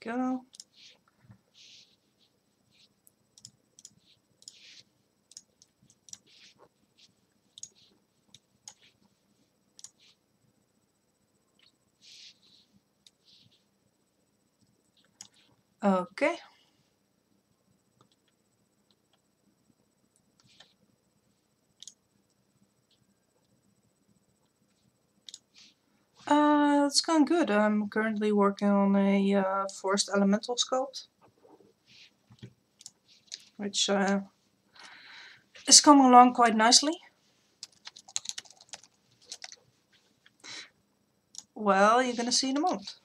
go. Okay. It's going good. I'm currently working on a forced elemental sculpt, which is coming along quite nicely. Well, you're gonna see in a moment.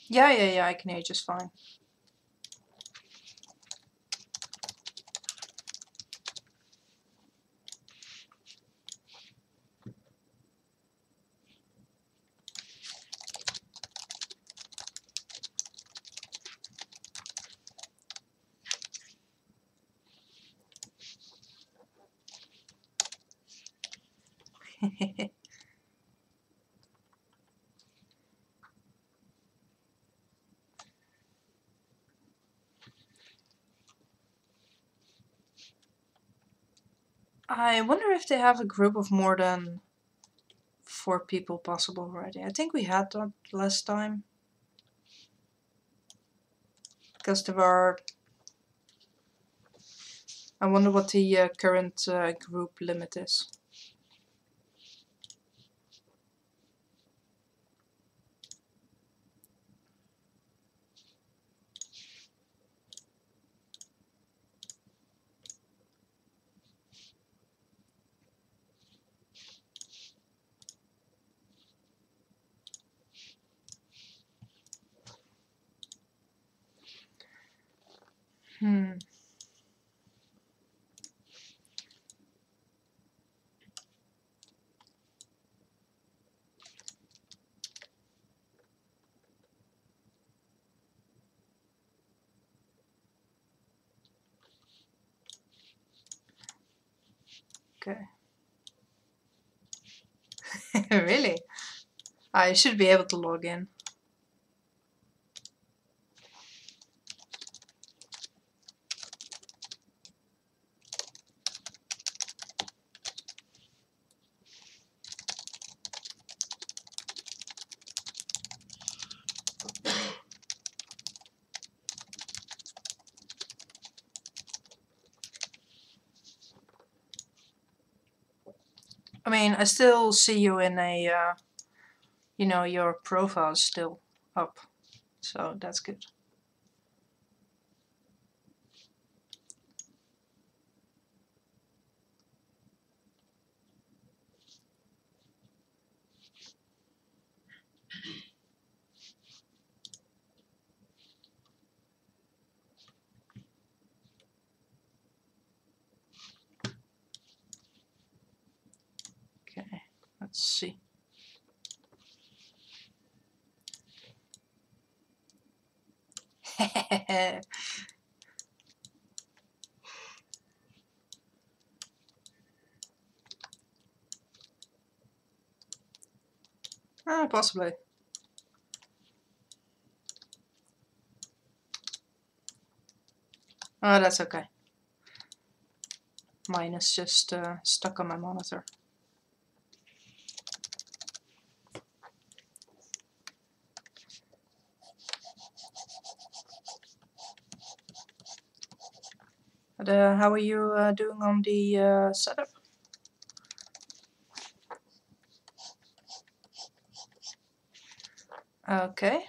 Yeah, I can hear just fine. I wonder if they have a group of more than 4 people possible already. I think we had that last time. Because there are... I wonder what the current group limit is. Okay. Really? I should be able to log in. I mean, I still see you in a, you know, your profile is still up. So that's good. Okay, let's see. Possibly. Oh, that's okay. Mine is just stuck on my monitor. But, how are you doing on the setup? Okay.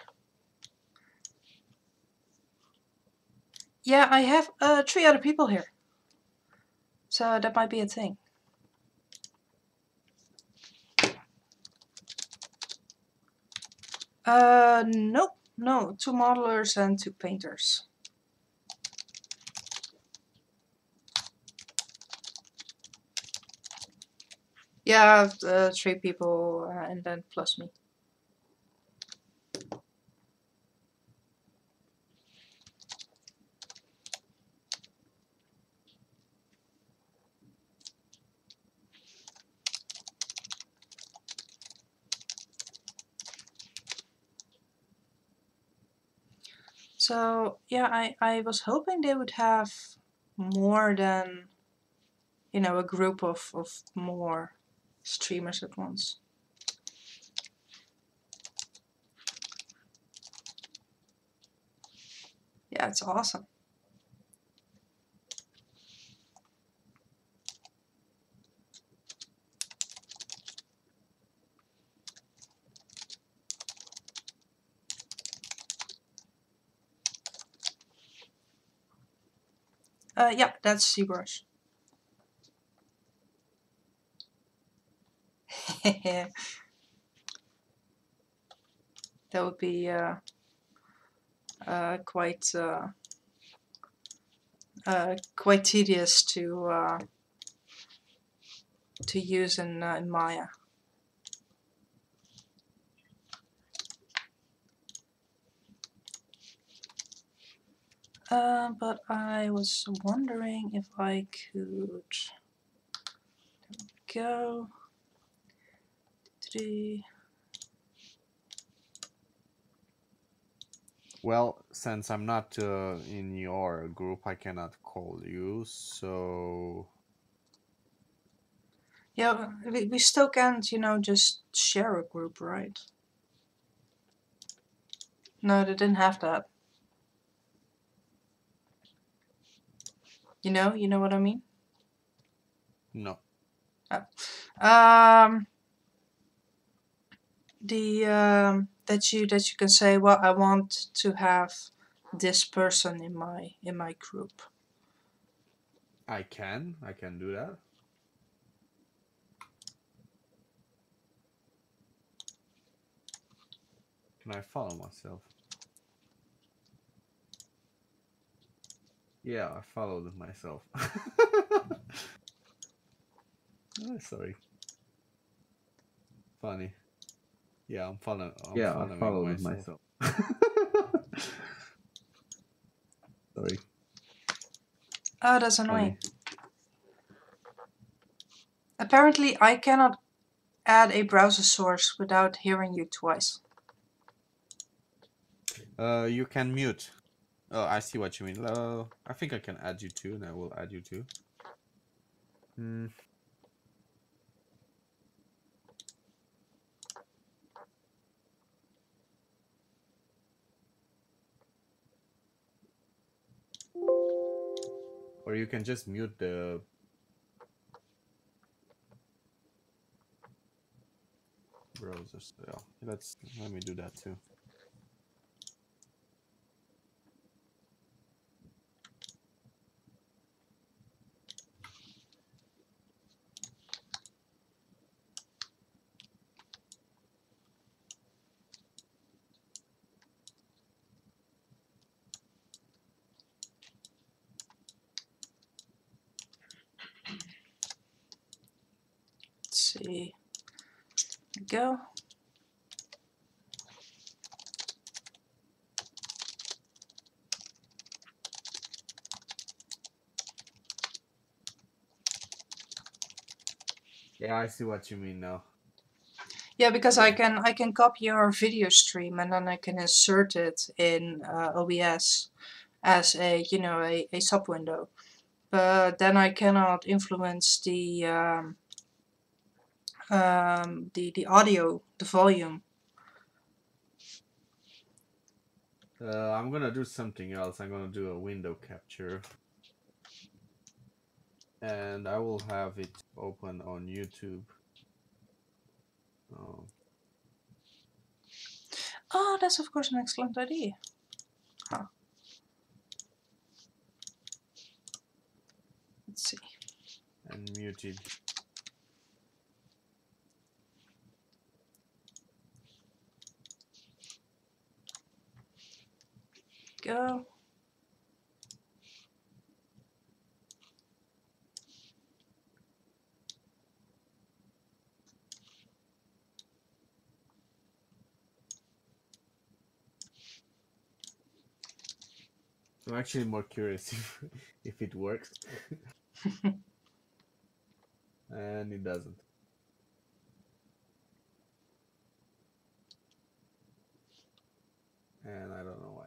Yeah, I have 3 other people here. So that might be a thing. Nope. No, 2 modelers and 2 painters. Yeah, 3 people and then plus me. So yeah, I was hoping they would have more than, you know, a group of more streamers at once. Yeah, it's awesome. Yeah, that's ZBrush. That would be quite quite tedious to use in Maya. But I was wondering if I could go 3. Well, since I'm not in your group, I cannot call you, so... Yeah, we still can't, you know, just share a group, right? No, they didn't have that. You know what I mean? No. Oh. That you can say, well, I want to have this person in my group. I can do that. Can I follow myself? Yeah, I followed myself. Oh, sorry. Funny. Yeah, I'm Yeah, I following followed myself. myself. Sorry. Oh, that's annoying. Funny. Apparently, I cannot add a browser source without hearing you twice. You can mute. Oh, I see what you mean. I think I can add you too, and I will add you too. Hmm. Or you can just mute the browser. Yeah, let me do that too. Let's see. Go. Yeah, I see what you mean now. Yeah, because Yeah. I can copy your video stream and then I can insert it in OBS as a, you know, a sub window. But then I cannot influence the audio, the volume. I'm gonna do something else. I'm gonna do a window capture, and I will have it open on YouTube. Oh. Oh, that's of course an excellent idea. Huh. Let's see. And muted. Go. I'm actually more curious if it works, and it doesn't. And I don't know why.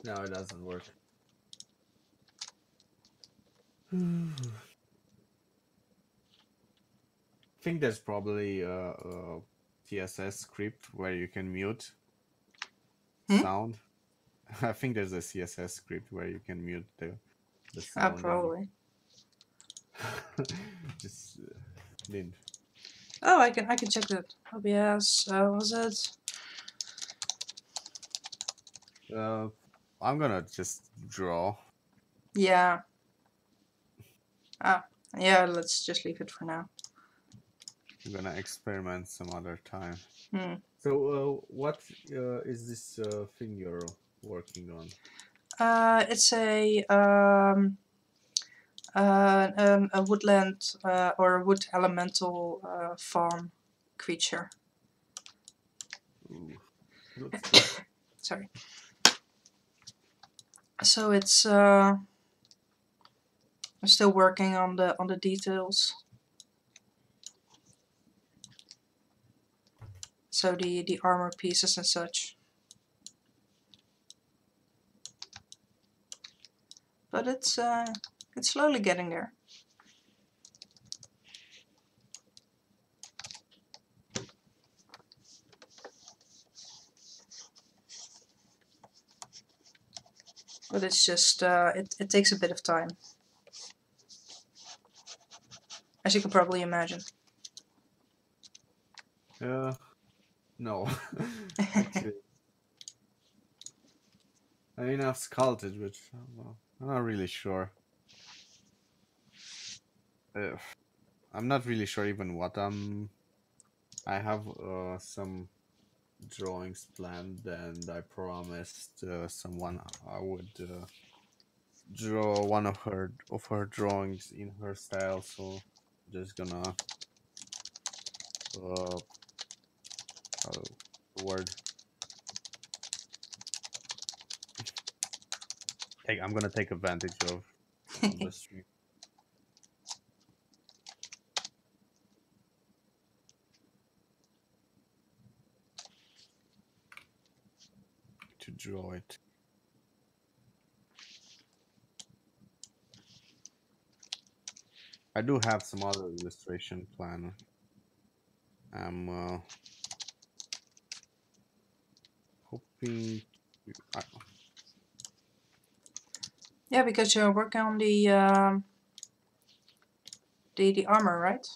No, it doesn't work. I think there's probably a CSS script where you can mute Hmm? sound. I think there's a CSS script where you can mute the sound and Probably. just didn't. Oh, I can check that. OBS, was it? I'm gonna just draw. Yeah. Ah, yeah, let's just leave it for now. I'm gonna experiment some other time. Hmm. So, what is this thing you're working on? It's a woodland or a wood elemental farm creature. Ooh, looks cool. Sorry. So it's I'm still working on the details. So the armor pieces and such. But it's slowly getting there. But it's just it takes a bit of time, as you can probably imagine. No, actually, I mean I've sculpted, but well, I'm not really sure. Uh, I'm not really sure even what I have some drawings planned, and I promised someone I would draw one of her drawings in her style. So just gonna uh the word. I'm gonna take advantage of the stream to draw it. I do have some other illustration plan. I'm hoping. I, Yeah, because you're working on the armor, right?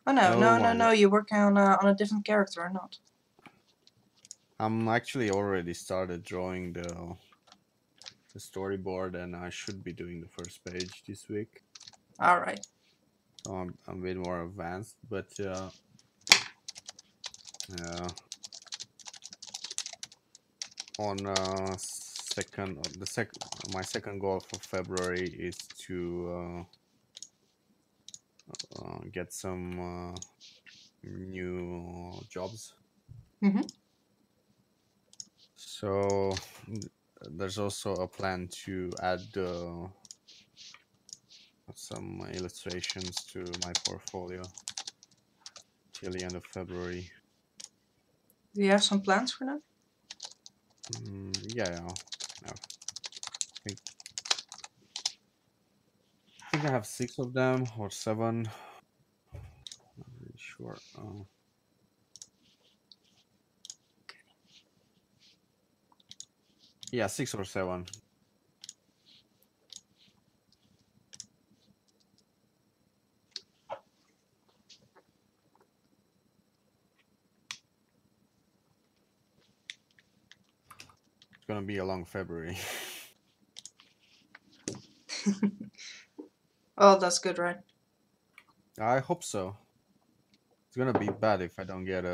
Oh no, no, no, no, no! You're working on a different character, or not? I'm actually already started drawing the storyboard, and I should be doing the first page this week. All right. So I'm a bit more advanced, but on my second goal for February is to get some new jobs. Mm-hmm. So there's also a plan to add some illustrations to my portfolio till the end of February. Do you have some plans for them? Yeah, think I think I have 6 of them or 7. Not really sure. Yeah, 6 or 7. It's gonna be a long February. Oh, that's good, right? I hope so. It's gonna be bad if I don't get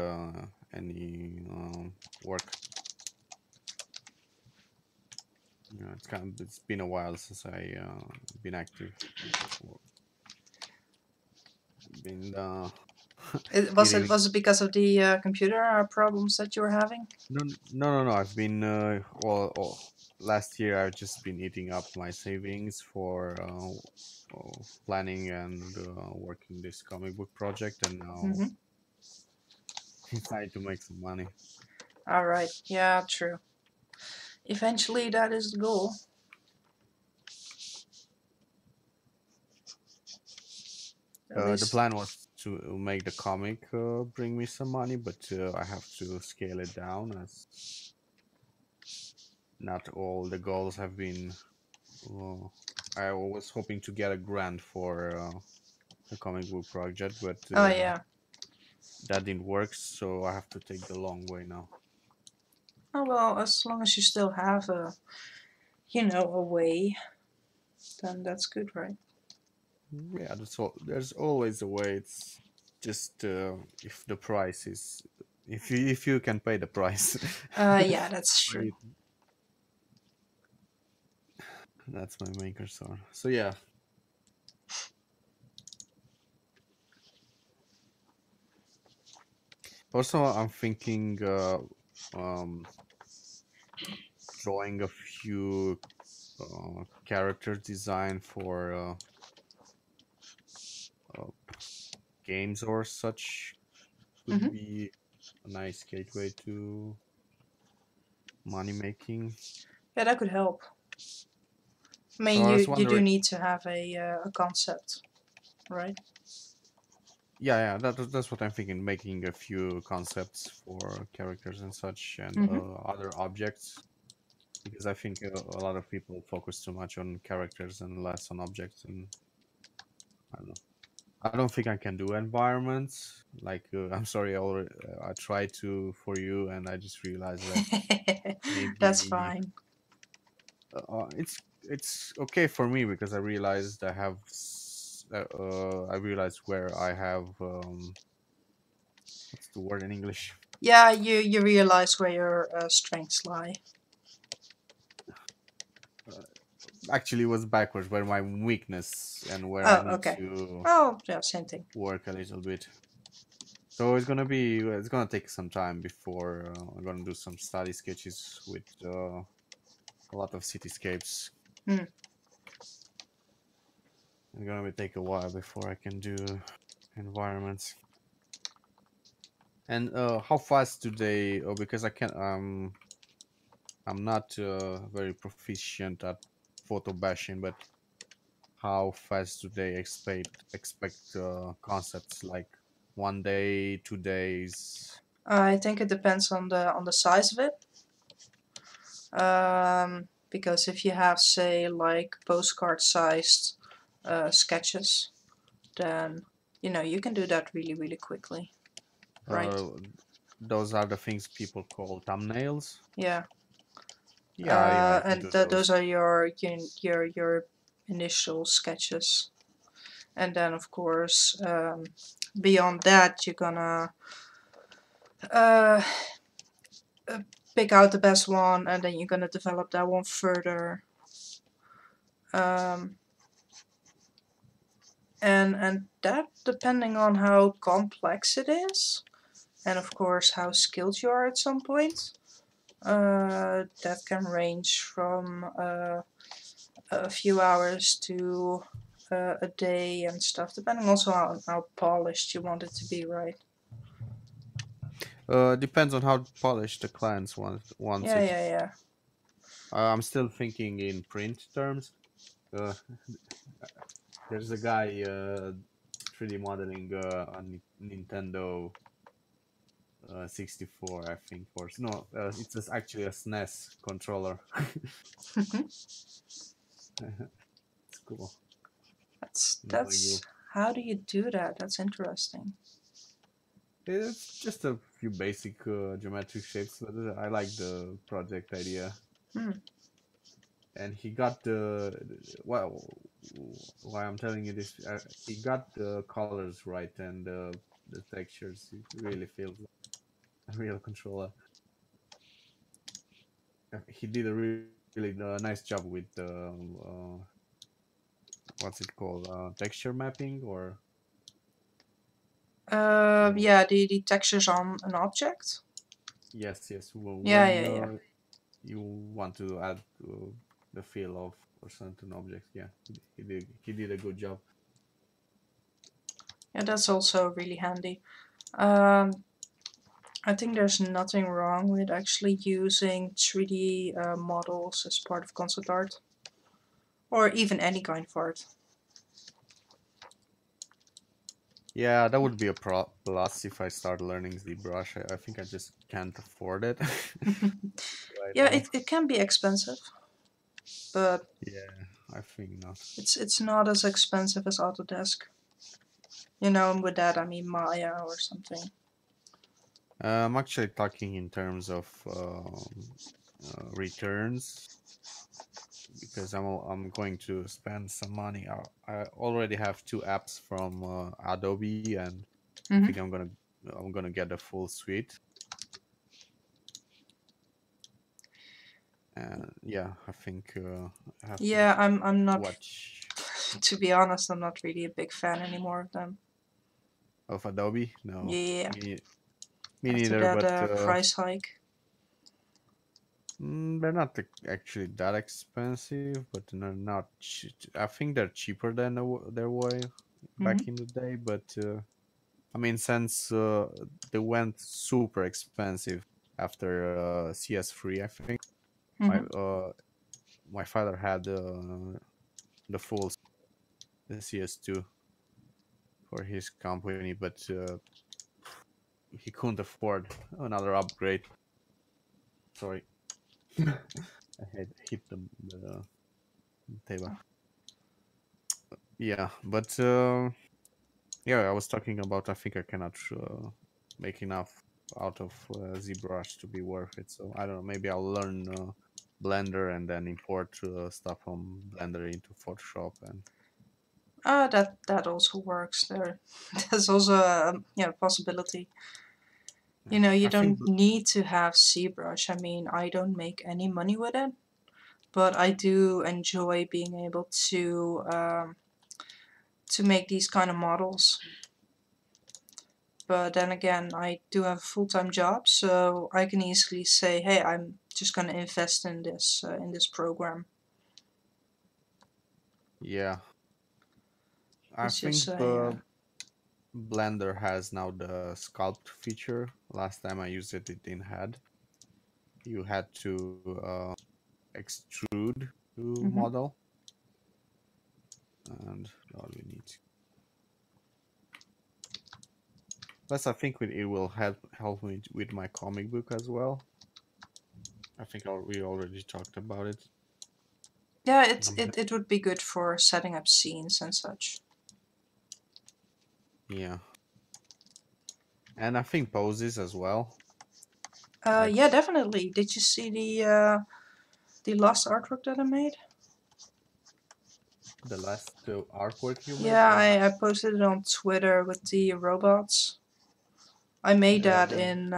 any work. It's been a while since I been active. Been eating. Was it because of the computer problems that you were having? No. I've been last year. I've just been eating up my savings for planning and working this comic book project, and now Mm-hmm. decided to make some money. All right. Yeah, true. Eventually, that is the goal. At The least. plan was to make the comic bring me some money, but I have to scale it down as not all the goals have been. Uh, I was hoping to get a grant for the comic book project, but Oh yeah. that didn't work, so I have to take the long way now. Oh well, as long as you still have a way, then that's good, right? Yeah, that's all. There's always a way. It's just if the price is, if you can pay the price. Yeah, that's true. Wait, that's my main concern. So yeah. Also, I'm thinking um, drawing a few character design for uh, games or such would Hmm. be a nice gateway to money making. Yeah, that could help. I So mean, I was you do wondering, need to have a concept, right? yeah, that's what I'm thinking, making a few concepts for characters and such, and Hmm. other objects, because I think a lot of people focus too much on characters and less on objects, and I don't know. I don't think I can do environments. Like, I'm sorry, I tried to for you, and I just realized that That's maybe fine. it's okay for me because I realized I realized where I have what's the word in English? Yeah, you realize where your strengths lie. Uh, Actually, it was backwards, where my weakness and where I Oh, need okay. to Oh, yeah, same thing. work a little bit. So it's gonna take some time before I'm gonna do some study sketches with a lot of cityscapes. Hmm. It's gonna take a while before I can do environments. And how fast do they? Oh, because I'm not very proficient at photo bashing, but how fast do they expect concepts like 1 day, 2 days? I think it depends on the size of it. Because if you have, say, like postcard-sized sketches, then you can do that really, really quickly, right? Uh, those are the things people call thumbnails. Yeah. Yeah, I can And do those those. are your initial sketches, and then of course beyond that you're gonna uh, uh, pick out the best one, and then you're gonna develop that one further. Um, and that, depending on how complex it is, and of course how skilled you are at some point, that can range from a few hours to a day and stuff, depending also on how polished you want it to be, right? Depends on how polished the clients wants Yeah, it. yeah, yeah. I'm still thinking in print terms. Uh, there's a guy 3D modeling on Nintendo 64, I think. For no, it's actually a SNES controller. It's cool. No That's idea. how do you do that? That's interesting. It's just a few basic geometric shapes, but I like the project idea. Hmm. And he got the well, why I'm telling you this, he got the colors right and the textures. It really feels like a real controller. He did a really nice job with what's it called, texture mapping or uh, Yeah, the textures on an object. yes. Yeah, When yeah, yeah. you want to add the feel of a certain object, yeah, he did a good job. Yeah, that's also really handy. Um, I think there's nothing wrong with actually using 3D models as part of concept art. Or even any kind of art. Yeah, that would be a plus if I start learning ZBrush. I think I just can't afford it right Yeah, now. it can be expensive, but Yeah, I think not. it's not as expensive as Autodesk. You know, and with that I mean Maya or something. I'm actually talking in terms of returns because I'm going to spend some money. I already have two apps from Adobe, and I Mm-hmm. think I'm gonna get the full suite. And yeah, I think I have to Yeah, I'm not. watch To be honest, I'm not really a big fan anymore of them. of Adobe. No, Yeah, me after neither. that But price hike. they're not actually that expensive, but they're not. I think they're cheaper than they were Mm-hmm. back in the day. But I mean, since they went super expensive after CS3, I think my Mm-hmm. my father had the full the CS2 for his company, but he couldn't afford another upgrade. Sorry, I had hit the table. Yeah, but yeah, I was talking about. I think I cannot make enough out of ZBrush to be worth it. So I don't know. Maybe I'll learn Blender and then import stuff from Blender into Photoshop. And That also works. There's also a possibility. You yeah, know, you I think don't need to have ZBrush. I mean, I don't make any money with it, but I do enjoy being able to make these kind of models. But then again, I do have a full-time job, so I can easily say, "Hey, I'm just gonna invest in this program," yeah, I which is think Blender has now the sculpt feature. Last time I used it, it didn't had. You had to extrude to mhm. model, and all we need. Plus, I think it will help me with my comic book as well. I think we already talked about it. Yeah, Um, it would be good for setting up scenes and such. yeah, and I think poses as well. Like Yeah, definitely. Did you see the last artwork that I made? the last artwork you made. Yeah, I posted it on Twitter with the robots. I made that Then in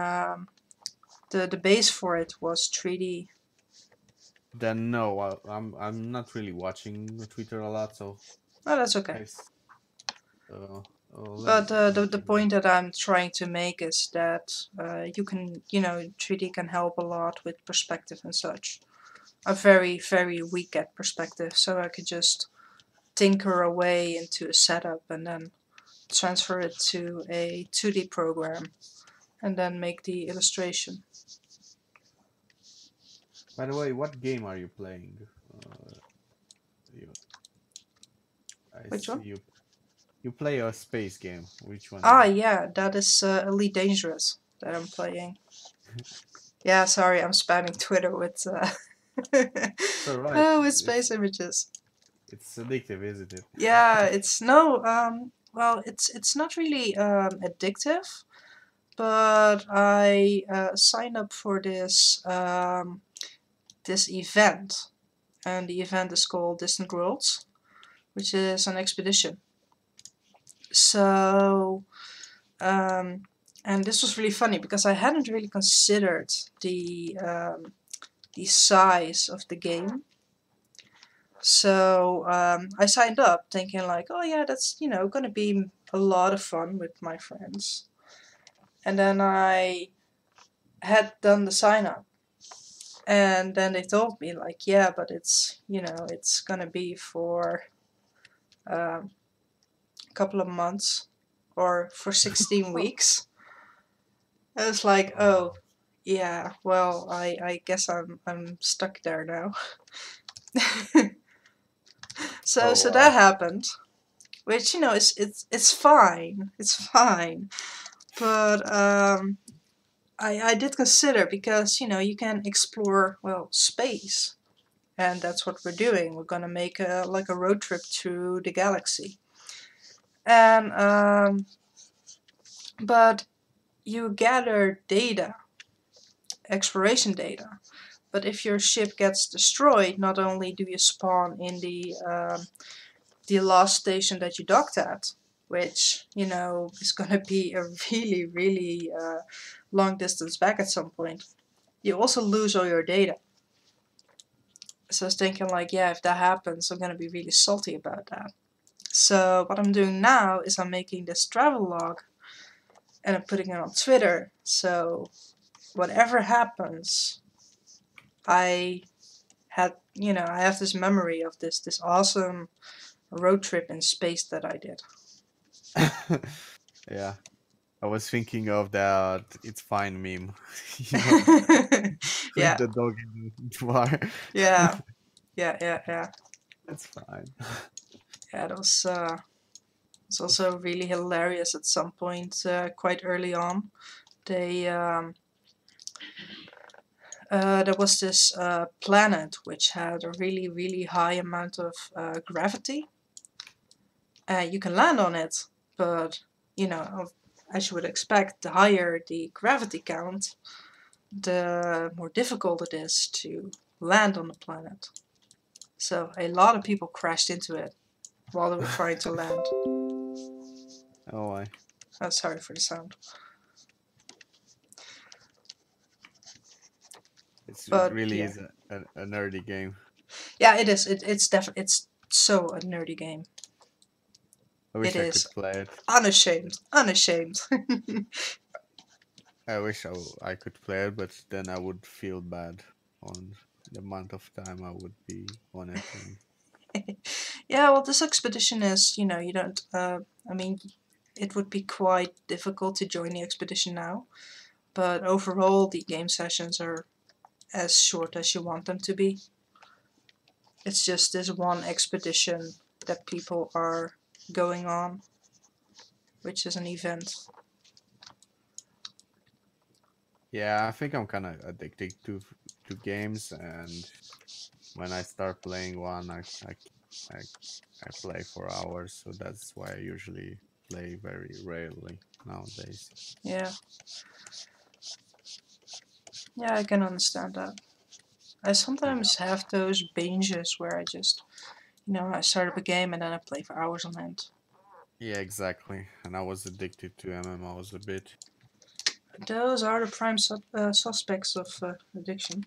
the base for it was 3D. no, I'm not really watching Twitter a lot, so Oh, that's I okay. let me But let the me know. point that I'm trying to make is that you can, 3D can help a lot with perspective and such. I'm very, very weak at perspective, so I could just tinker away into a setup and then transfer it to a 2D program and then make the illustration. By the way, what game are you playing? Uh, you, I Which see one? you play a space game. Which one is Ah, it? yeah, that is Elite Dangerous that I'm playing. Yeah, sorry, I'm spamming Twitter with It's alright. oh, with space images. It's addictive, isn't it? Yeah, it's no well, it's not really addictive, but I signed up for this event, and the event is called Distant Worlds, which is an expedition. So and this was really funny because I hadn't really considered the size of the game. So I signed up thinking like, oh yeah, that's gonna be a lot of fun with my friends. And then I had done the sign up, and then they told me like, yeah, but it's gonna be for a couple of months or for 16 weeks. I was like, oh, yeah, well, I guess I'm stuck there now. So Oh, that happened, which it's fine, it's fine, but I did consider, because you can explore, well, space, and that's what we're doing. We're gonna make a road trip through the galaxy, and but you gather data, exploration data. But if your ship gets destroyed, not only do you spawn in the last station that you docked at, which is gonna be a really, really long distance back at some point, you also lose all your data. So I was thinking, like, yeah, if that happens, I'm gonna be really salty about that. So what I'm doing now is I'm making this travel log and I'm putting it on Twitter. So whatever happens, I I have this memory of this awesome road trip in space that I did. yeah. I was thinking of that "it's fine" meme, you know, with Yeah, the dog in the bar. yeah, yeah. It's fine. Yeah, that was it's also really hilarious at some point, quite early on. They there was this planet which had a really, really high amount of gravity. You can land on it, but as you would expect, the higher the gravity count, the more difficult it is to land on the planet. So a lot of people crashed into it while they were trying to land. Oh, I. Oh, sorry for the sound. It But really yeah, is a nerdy game. yeah, it is. It's definitely, it's so a nerdy game. I It wish I is could play it. unashamed, unashamed. I wish I could play it, but then I would feel bad on the amount of time I would be on it. And Yeah, well, this expedition is, you don't. I mean, it would be quite difficult to join the expedition now, but overall, the game sessions are as short as you want them to be. It's just this one expedition that people are going on, which is an event. yeah, I think I'm kind of addicted to games, and when I start playing one, I I play for hours. So that's why I usually play very rarely nowadays. Yeah, yeah, I can understand that. I Yeah. sometimes have those binges where I just, I start up a game and then I play for hours on end. Yeah, exactly. And I was addicted to MMOs a bit. Those are the prime suspects of addiction.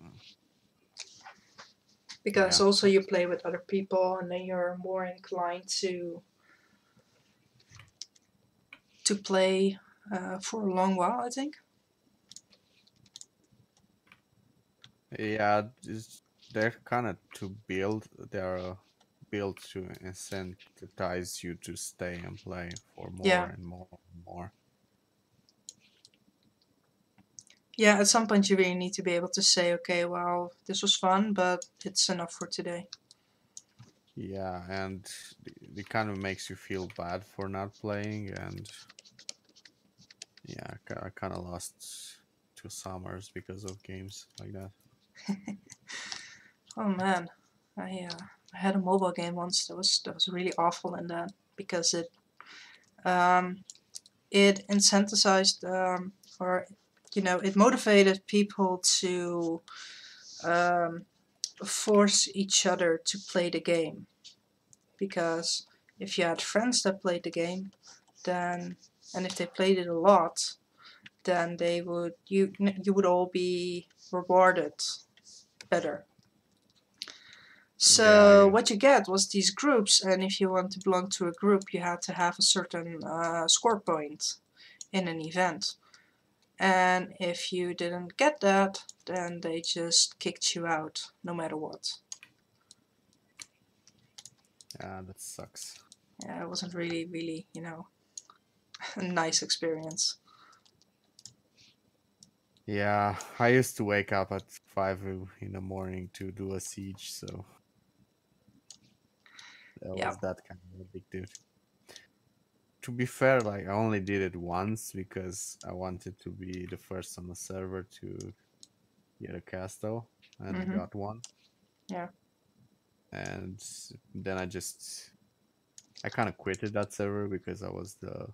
Mm. Because Yeah, also you play with other people and then you're more inclined to play for a long while, I think. yeah. They're kind of to build. They're built to incentivize you to stay and play for more Yeah. and more and more. Yeah, at some point you really need to be able to say, okay, well, this was fun, but it's enough for today. Yeah, and it kind of makes you feel bad for not playing. And yeah, I kind of lost 2 summers because of games like that. Oh man, I had a mobile game once that was really awful in that, because um, it incentivized, or it motivated people to um, force each other to play the game, because if you had friends that played the game, then and if they played it a lot, then you would all be rewarded better. Yeah, So what you get was these groups, and if you want to belong to a group, you had to have a certain score point in an event. And if you didn't get that, then they just kicked you out, no matter what. yeah, that sucks. Yeah, it wasn't really, really, a nice experience. Yeah, I used to wake up at 5 in the morning to do a siege, so that Yeah. was that kind of addictive. To be fair, like I only did it once because I wanted to be the first on the server to get a castle, and I got one. Yeah. And then I kind of quitted that server because I was the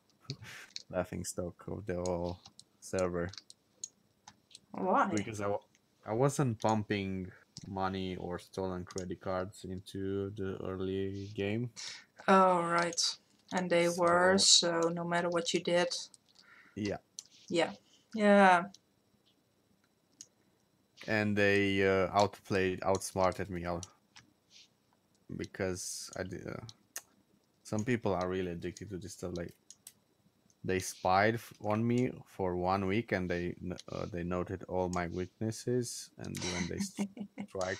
laughing stock of the whole server. Why? Because I wasn't pumping money or stolen credit cards into the early game. Oh, right. And they were, So so no matter what you did. yeah, Yeah. Yeah. and they outsmarted me out because I did. Some people are really addicted to this stuff. Like they spied on me for 1 week, and they noted all my weaknesses. And when they strike,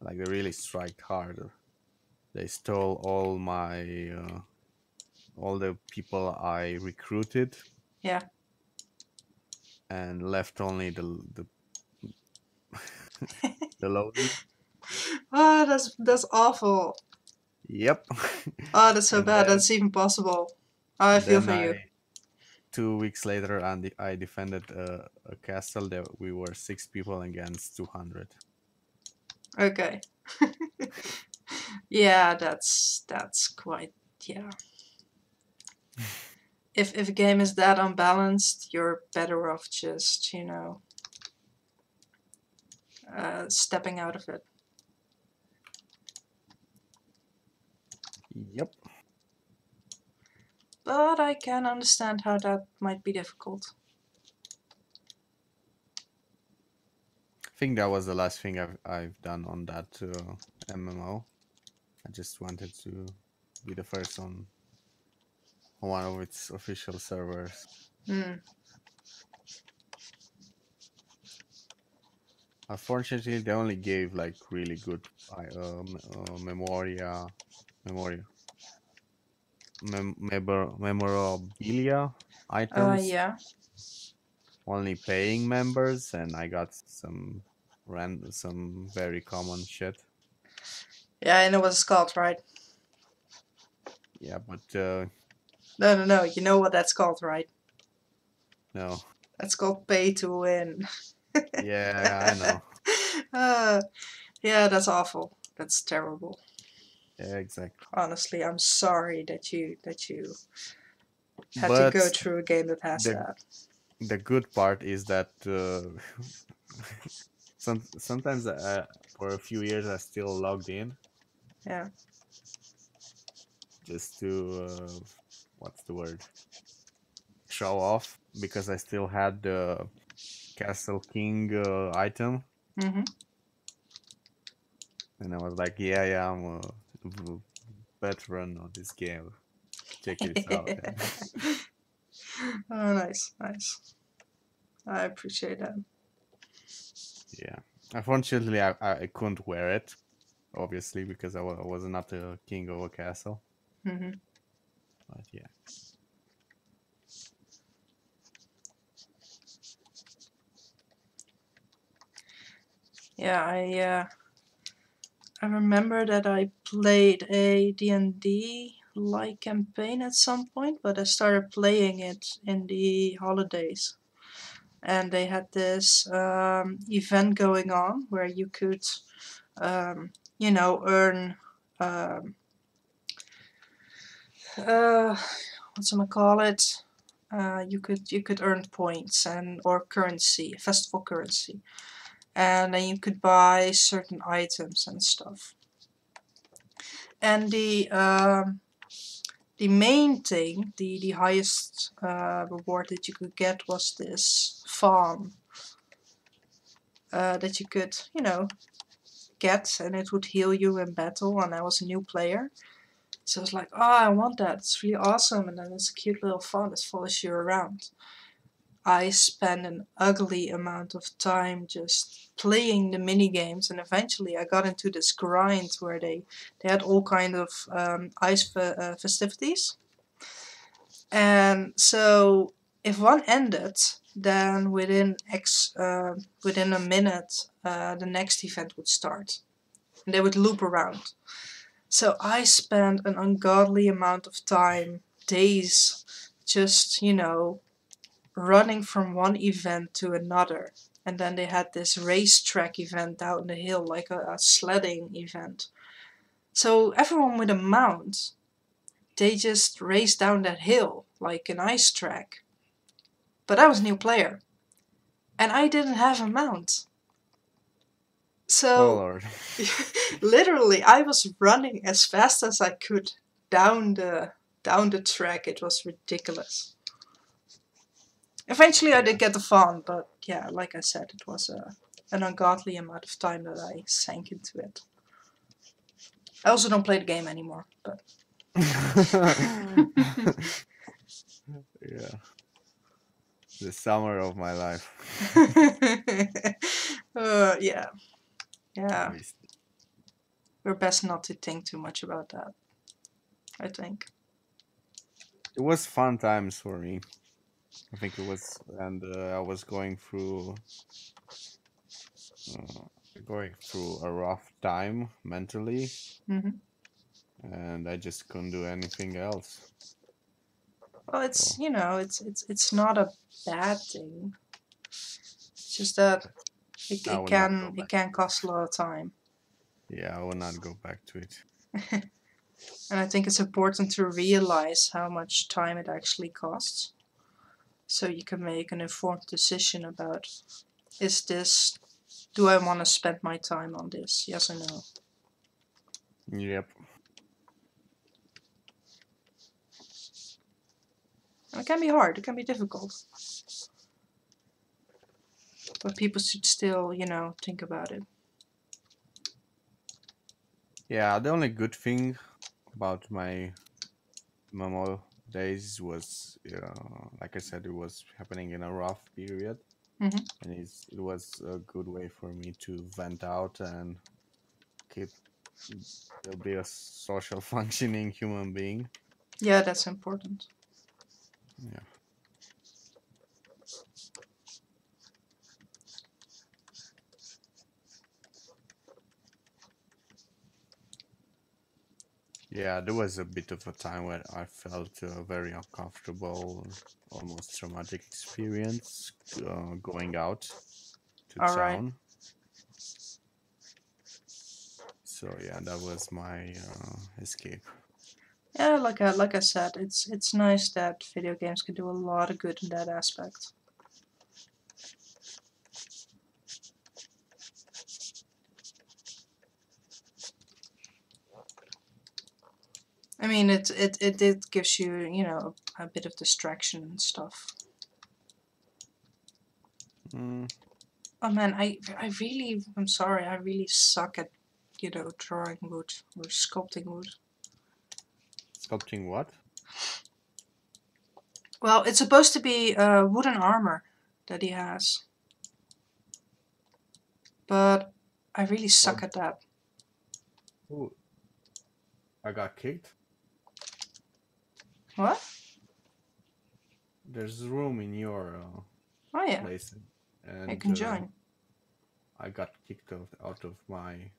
like they really strike hard, they stole all the people I recruited Yeah. and left only the the lowly. Oh, that's awful. Yep. Oh, that's so and bad. then That's even possible. Oh, I and feel then for you. I 2 weeks later, and I defended a castle that we were 6 people against 200. Okay. Yeah, that's quite, yeah. If a game is that unbalanced, you're better off just, stepping out of it. Yep. But I can understand how that might be difficult. I think that was the last thing I've done on that MMO. I just wanted to be the first on one of its official servers. Hmm. Unfortunately, they only gave like really good memoria, memorabilia items, Yeah. only paying members, and I got some very common shit. Yeah, I know what it's called, right? Yeah, but No. You know what that's called, right? no. That's called pay to win. Yeah, I know. uh, yeah, that's awful. That's terrible. Yeah, exactly. Honestly, I'm sorry that you had to go But through a game that has the that. the good part is that sometimes for a few years I still logged in Yeah. just to what's the word, show off, because I still had the Castle King item, Mm-hmm. and I was like, yeah, I'm a veteran of this game. Check this out. And Oh, nice. I appreciate that. yeah, unfortunately, I couldn't wear it, obviously, because I was not a king of a castle. Mm-hmm. But yeah. Yeah, I remember that I played a D&D like campaign at some point, but I started playing it in the holidays. And they had this event going on where you could, earn, um, what's I call it? You could earn points and or currency, festival currency, and then you could buy certain items and stuff. And the main thing, the highest reward that you could get was this farm that you could, get, and it would heal you in battle. And I was a new player, so I was like, oh, I want that. It's really awesome. And then it's a cute little farm that follows you around. I spent an ugly amount of time just playing the mini games, and eventually I got into this grind where they had all kind of ice festivities. And so if one ended, then within a minute, the next event would start, and they would loop around. So I spent an ungodly amount of time, days, just running from one event to another. And then they had this racetrack event down the hill, like a sledding event. So everyone with a mount, they just raced down that hill like an ice track. But I was a new player, and I didn't have a mount. Oh So Lord. literally, I was running as fast as I could down the track. It was ridiculous. Eventually, I did get the fawn, but yeah, like I said, it was an ungodly amount of time that I sank into it. I also don't play the game anymore, but Yeah. The summer of my life. yeah, yeah. Obviously. We're best not to think too much about that, I think. It was fun times for me. I think it was, and I was uh, going through a rough time mentally, Hmm. and I just couldn't do anything else. Well, So it's not a bad thing. It's just that it, I it will not go can it back. can cost a lot of time. Yeah, I will not go back to it. And I think it's important to realize how much time it actually costs, so you can make an informed decision about, do I want to spend my time on this? Yes or no? Yep. And it can be hard, it can be difficult. But people should still, think about it. Yeah, the only good thing about my MMO days was, like I said, it was happening in a rough period, Hmm. and it was a good way for me to vent out and keep still be a social functioning human being. Yeah, that's important. Yeah. Yeah, there was a bit of a time where I felt very uncomfortable, almost traumatic experience going out to All right. town. So yeah, that was my escape. Yeah, like I said, it's nice that video games can do a lot of good in that aspect. I mean, it gives you, a bit of distraction and stuff. Mm, Oh man, I'm sorry, I really suck at, drawing wood or sculpting wood. sculpting what? Well, it's supposed to be wooden armor that he has, but I really What? suck at that. Ooh, I got kicked. What? There's room in your Oh yeah, place, I and can join. I got kicked out of my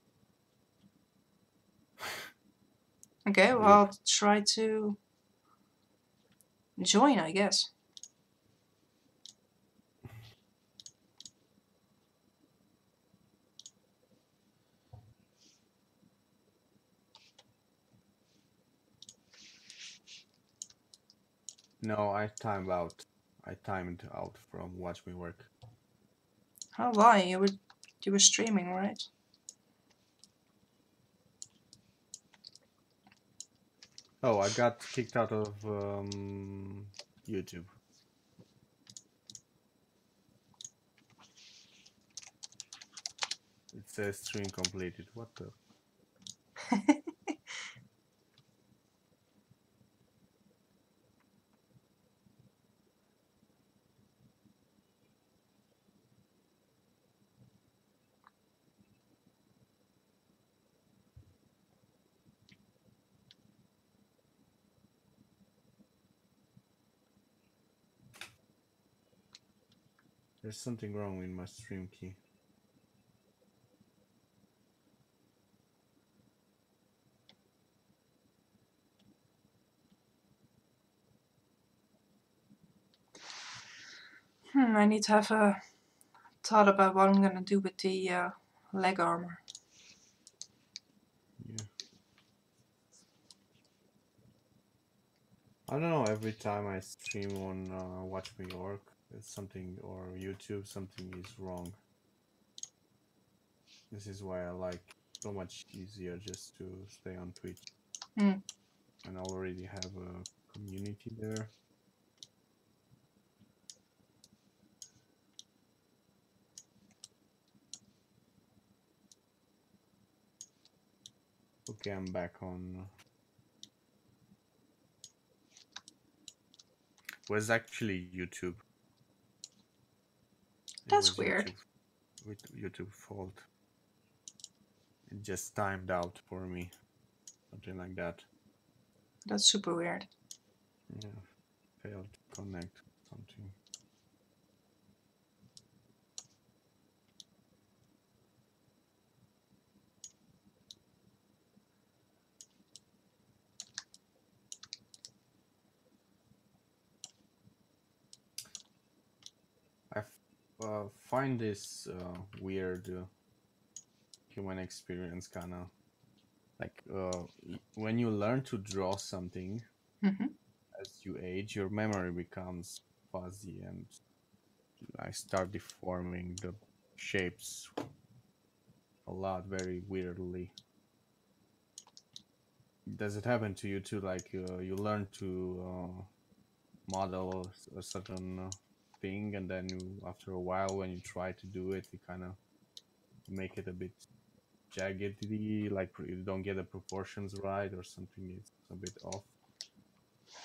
Okay, well, group. I'll try to join, I guess. No, I timed out. I timed out from Watch Me Work. Oh, why? You were streaming, right? Oh, I got kicked out of YouTube. It says stream completed. What the? There's something wrong with my stream key. I need to have a thought about what I'm gonna do with the leg armor. Yeah. I don't know, every time I stream on Watch Me Orc, it's something, or YouTube, something is wrong. This is why I like so much easier just to stay on Twitch. Hmm. And already have a community there. Okay, I'm back on. Was actually YouTube. It That's was weird. YouTube with YouTube fault. It just timed out for me, something like that. That's super weird. Yeah, failed to connect something. I find this weird human experience, kind of like when you learn to draw something. Mm-hmm. As you age, your memory becomes fuzzy, and I start deforming the shapes a lot, very weirdly. Does it happen to you too? Like you learn to model a certain thing, and then you, after a while, when you try to do it, you kind of make it a bit jaggedy, like you don't get the proportions right, or something is a bit off.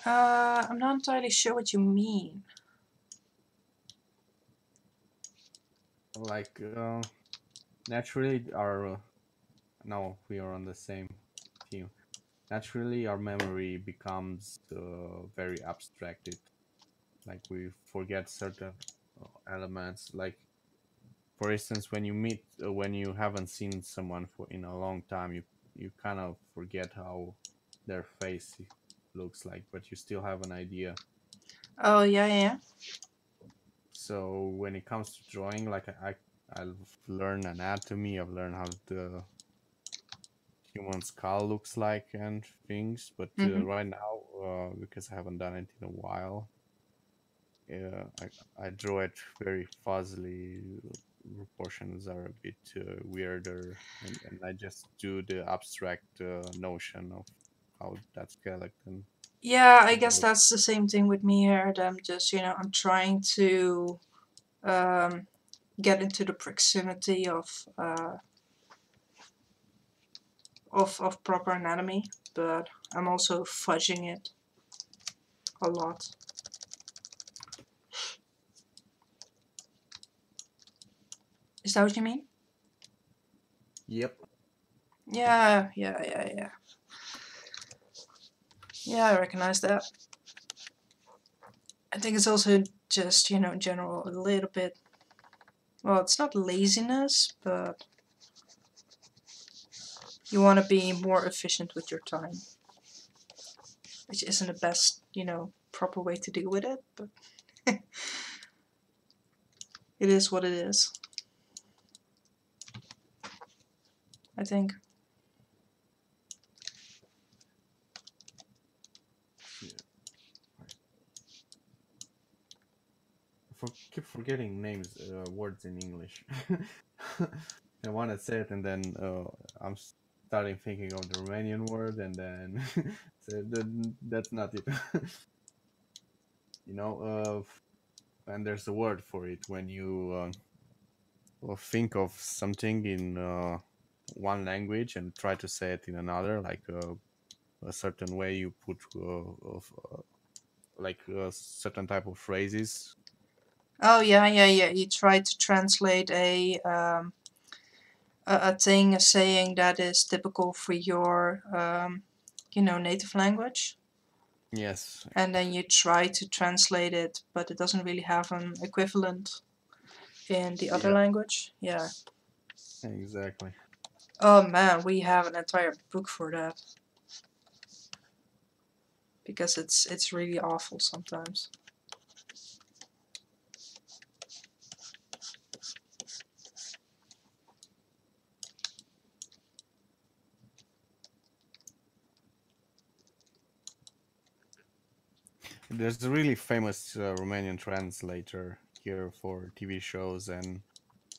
I'm not entirely sure what you mean. Like naturally, our now we are on the same team. Naturally, our memory becomes very abstracted. Like we forget certain elements. Like for instance, when you meet, when you haven't seen someone for in a long time, you kind of forget how their face looks like, but you still have an idea. Oh, yeah. So when it comes to drawing, like I've learned anatomy, I've learned how the human skull looks like and things, but Mm-hmm. right now, because I haven't done it in a while, I draw it very fuzzily. Proportions are a bit weirder, and I just do the abstract notion of how that skeleton Yeah, I should guess look. that's the same thing with me here. That I'm just, I'm trying to get into the proximity of proper anatomy, but I'm also fudging it a lot. Is that what you mean? Yep. Yeah. Yeah, I recognize that. I think it's also just, in general, a little bit. Well, it's not laziness, but you want to be more efficient with your time. Which isn't the best, proper way to deal with it, but it is what it is. I think. Yeah. Keep forgetting names, words in English. I want to say it, and then I'm starting thinking of the Romanian word, and then so that's not it. And there's a word for it when you think of something in one language and try to say it in another, like a certain way you put like a certain type of phrases. Oh yeah. You try to translate a thing, a saying that is typical for your native language, Yes. and then you try to translate it, but it doesn't really have an equivalent. in the other Yeah, language. Yeah. exactly. Oh man, we have an entire book for that because it's really awful sometimes. There's a really famous Romanian translator here for TV shows and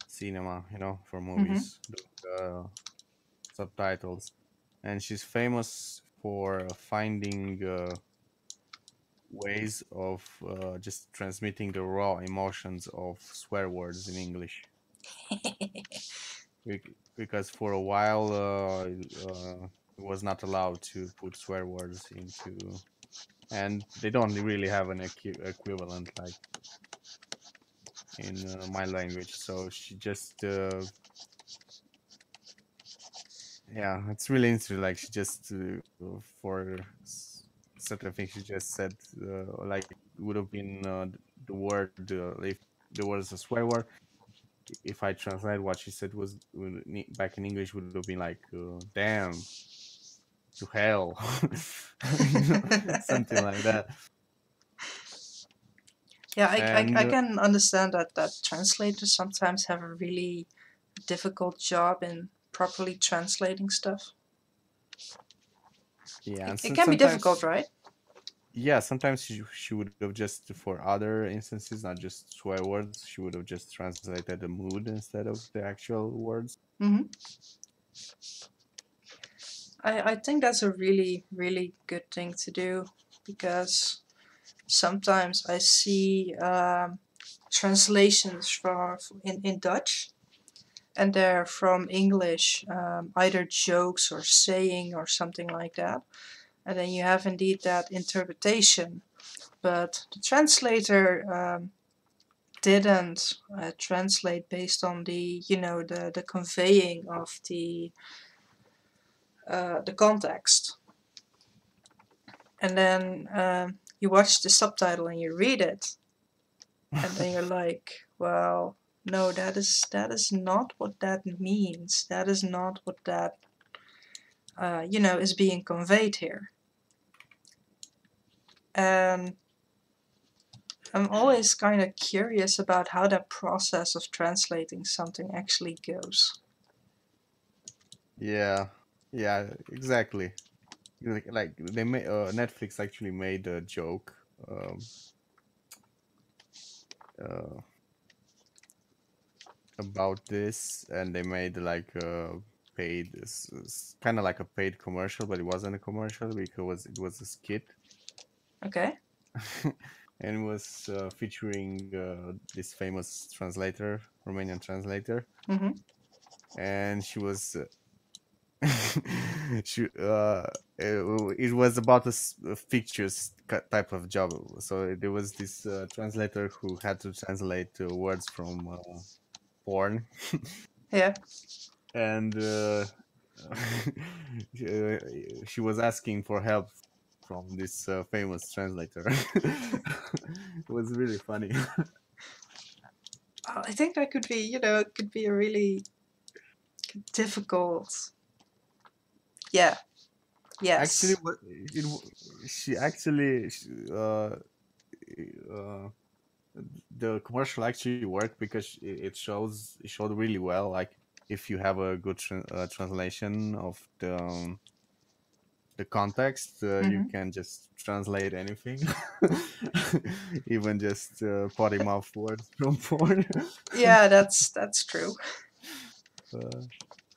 cinema, for Mm-hmm. movies, doing subtitles. And she's famous for finding ways of just transmitting the raw emotions of swear words in English. Because for a while it was not allowed to put swear words into, and they don't really have an equivalent like in my language. So she just yeah, it's really interesting. Like she just for certain things she just said like would have been the word if there was a swear word. If I translate what she said was back in English would have been like damn to hell, something like that. Yeah, And I can understand that translators sometimes have a really difficult job in properly translating stuff. yeah, and It can be difficult, sometimes right? yeah, sometimes she would have just for other instances, not just swear words, she would have just translated the mood instead of the actual words. Mm-hmm. I think that's a really, really good thing to do because sometimes I see translations in Dutch and they're from English, either jokes or saying or something like that. And then you have indeed that interpretation. But the translator didn't translate based on the conveying of the context. And then you watch the subtitle and you read it, and then you're like, well, no, that is not what that means. That is not what that is being conveyed here. And I'm always kind of curious about how that process of translating something actually goes. Yeah, yeah, exactly. Like they made Netflix actually made a joke um, uh, about this, and they made like a paid, kind of like a paid commercial, but it wasn't a commercial because it was a skit, Okay. and it was featuring this famous translator, Romanian translator, Mm-hmm. and she was she it was about a fictitious type of job. So there was this translator who had to translate words from porn, Yeah. and she she was asking for help from this famous translator. It was really funny. I think that could be, it could be a really difficult. Yeah. Actually, Yes. she actually uh, the commercial actually worked because it showed really well. Like if you have a good translation of the context, you Mm-hmm. can just translate anything, even just potty mouth words from porn. Yeah, that's true. uh,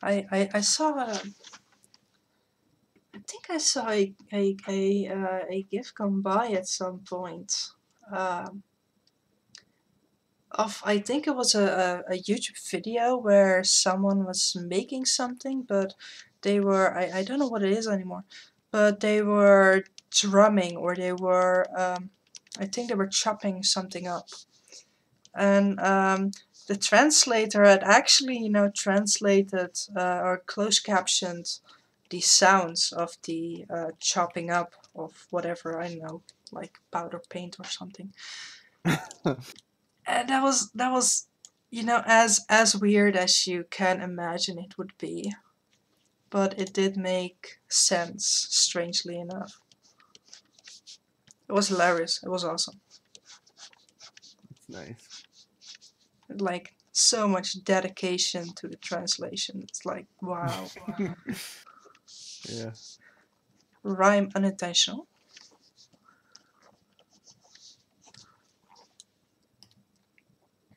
I saw. I think I saw a GIF come by at some point. Um, of I think it was a YouTube video where someone was making something, but they were I don't know what it is anymore, but they were drumming or they were I think they were chopping something up, and the translator had actually translated or closed captioned the sounds of the chopping up of whatever, I don't know, like powder paint or something. And that was You know, as weird as you can imagine it would be, but it did make sense, strangely enough. It was hilarious. It was awesome. It's nice. Like, so much dedication to the translation. It's like, wow. Yeah. Rhyme unintentional.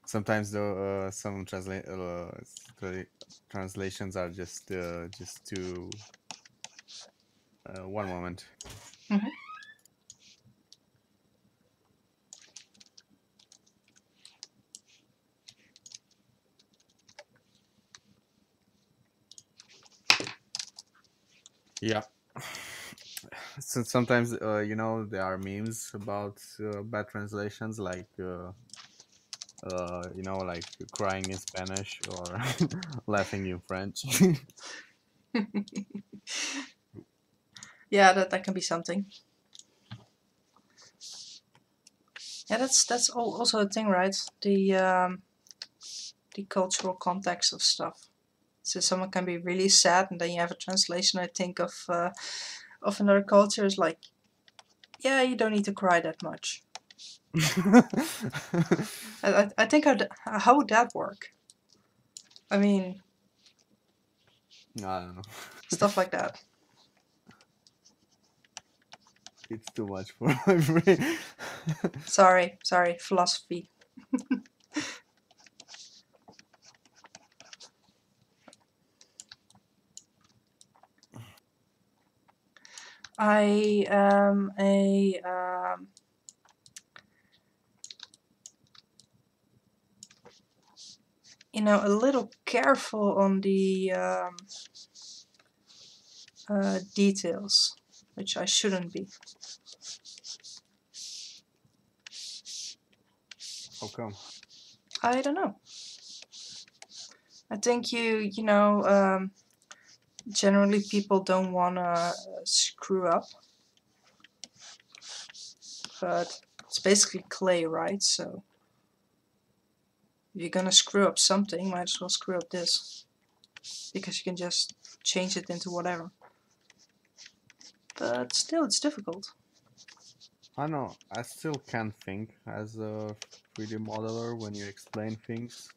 Sometimes though, some translations are just too. One moment. Mm-hmm. Yeah. So sometimes, you know, there are memes about bad translations, like you know, like crying in Spanish or laughing in French. Yeah, that can be something. Yeah, that's also a thing, right? The cultural context of stuff. So someone can be really sad, and then you have a translation. I think of another culture is like, yeah, you don't need to cry that much. I think how would that work? I mean, I don't know. stuff like that. It's too much for my brain. Sorry, philosophy. I am a you know, a little careful on the details, which I shouldn't be. How come? I don't know. I think you know, generally people don't wanna screw up, but it's basically clay, right? So if you're gonna screw up something, might as well screw up this, because you can just change it into whatever. But still, it's difficult. I don't know. I still can't think as a 3D modeler when you explain things.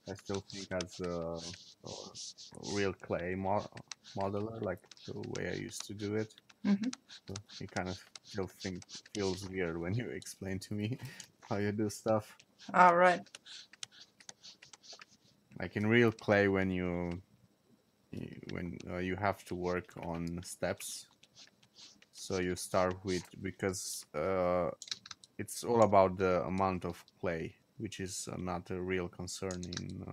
I still think as a real clay modeler, like the way I used to do it. Hmm. So it kind of still feels weird when you explain to me how you do stuff. All right. Like in real clay, when you have to work on steps. So you start with, because it's all about the amount of clay, which is not a real concern in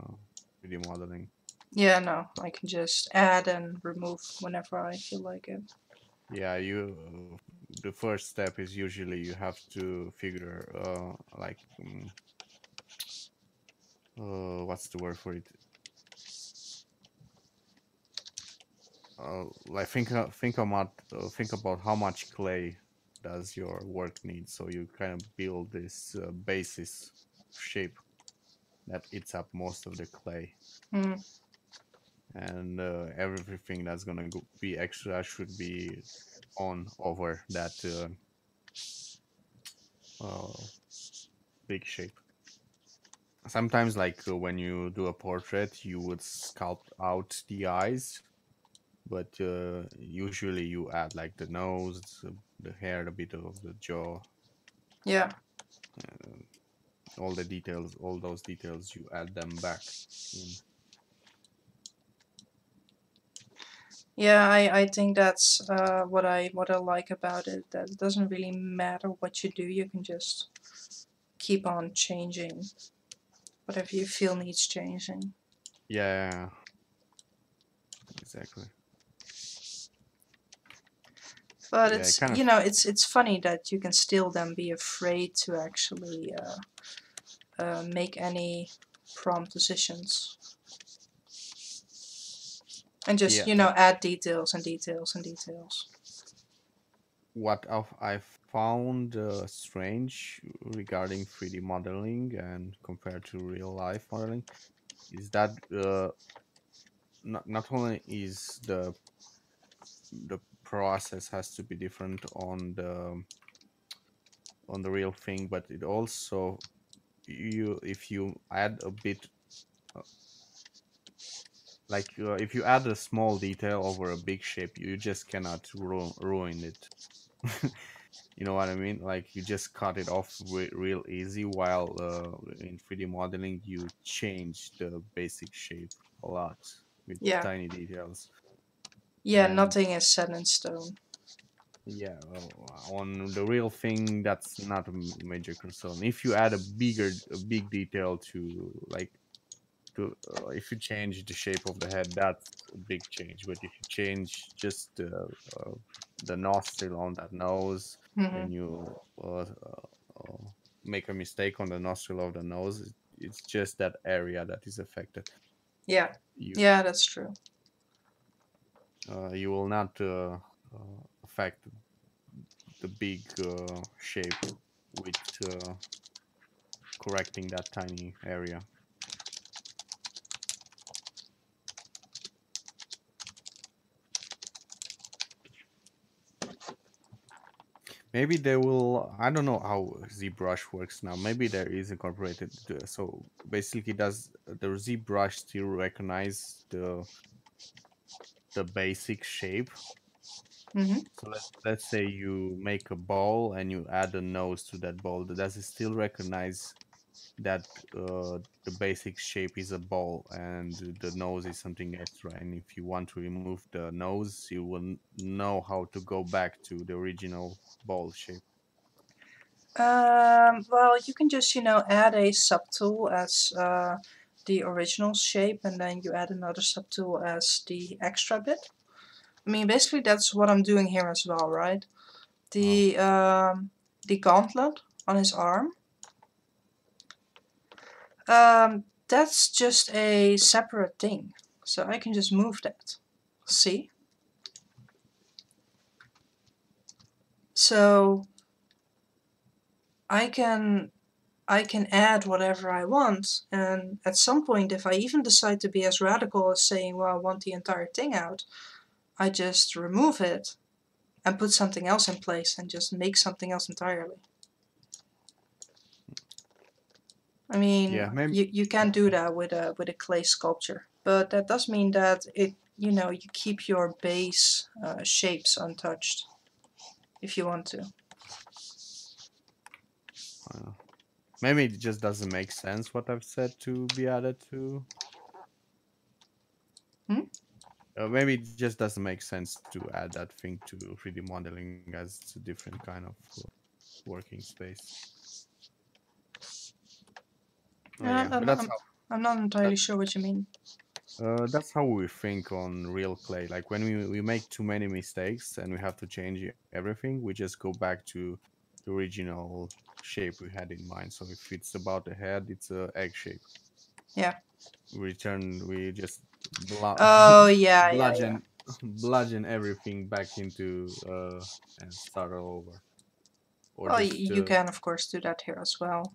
3D modeling. Yeah, no, I can just add and remove whenever I feel like it. Yeah, the first step is usually you have to figure like what's the word for it? Like think about how much clay does your work need, so you kind of build this basis shape that eats up most of the clay, Mm. and everything that's gonna be extra should be on over that uh, big shape. Sometimes, like when you do a portrait, you would sculpt out the eyes, but usually you add like the nose, the hair, a bit of the jaw, Yeah. uh, all the details, all those details, you add them back in. Yeah, I think that's what I like about it. That it doesn't really matter what you do. You can just keep on changing whatever you feel needs changing. Yeah, exactly. But Yeah, it it's kind of. you know it's funny that you can still then be afraid to actually make any prompt decisions and just Yeah, you know add details and details and details. what I found strange regarding 3D modeling and compared to real life modeling is that not only is the process has to be different on the real thing, but it also you if you add a bit uh, if you add a small detail over a big shape, you just cannot ruin it. You know what I mean? Like you just cut it off real easy. While in 3D modeling, you change the basic shape a lot with Yeah. tiny details. Yeah, And nothing is set in stone. yeah, on the real thing, that's not a major concern. If you add a big detail to if you change the shape of the head, that's a big change. But if you change just the nostril on that nose, Hmm. and you make a mistake on the nostril of the nose, it's just that area that is affected. Yeah. You Yeah, that's true. you will not affect the big shape with correcting that tiny area. Maybe they will. I don't know how ZBrush works now. Maybe there is incorporated. So basically, does the ZBrush still recognize the basic shape? Hmm. So let's say you make a ball and you add a nose to that ball. Does it still recognize that the basic shape is a ball and the nose is something extra? And if you want to remove the nose, you will know how to go back to the original ball shape. Well, you can just, add a subtool as the original shape, and then you add another subtool as the extra bit. I mean, basically that's what I'm doing here as well, right? Oh, The gauntlet on his arm, that's just a separate thing. So I can just move that. See? So I can add whatever I want, and at some point, if I even decide to be as radical as saying, well, I want the entire thing out, I just remove it and put something else in place and just make something else entirely. I mean, yeah, maybe. you can do that with a clay sculpture, but that does mean that you keep your base shapes untouched if you want to. Uh, Maybe it just doesn't make sense what I've said to be added to. Hmm? Maybe it just doesn't make sense to add that thing to 3D modeling as it's a different kind of working space. I'm, Yeah, but I'm, I'm I'm not that, entirely sure what you mean. that's how we think on real clay. Like when we make too many mistakes and we have to change everything, we just go back to the original shape we had in mind. So if it's about the head, it's a egg shape. Yeah. We just Oh, yeah, yeah, yeah. bludgeon bludgeon everything back into and start all over, or Well, just you can, of course, do that here as well.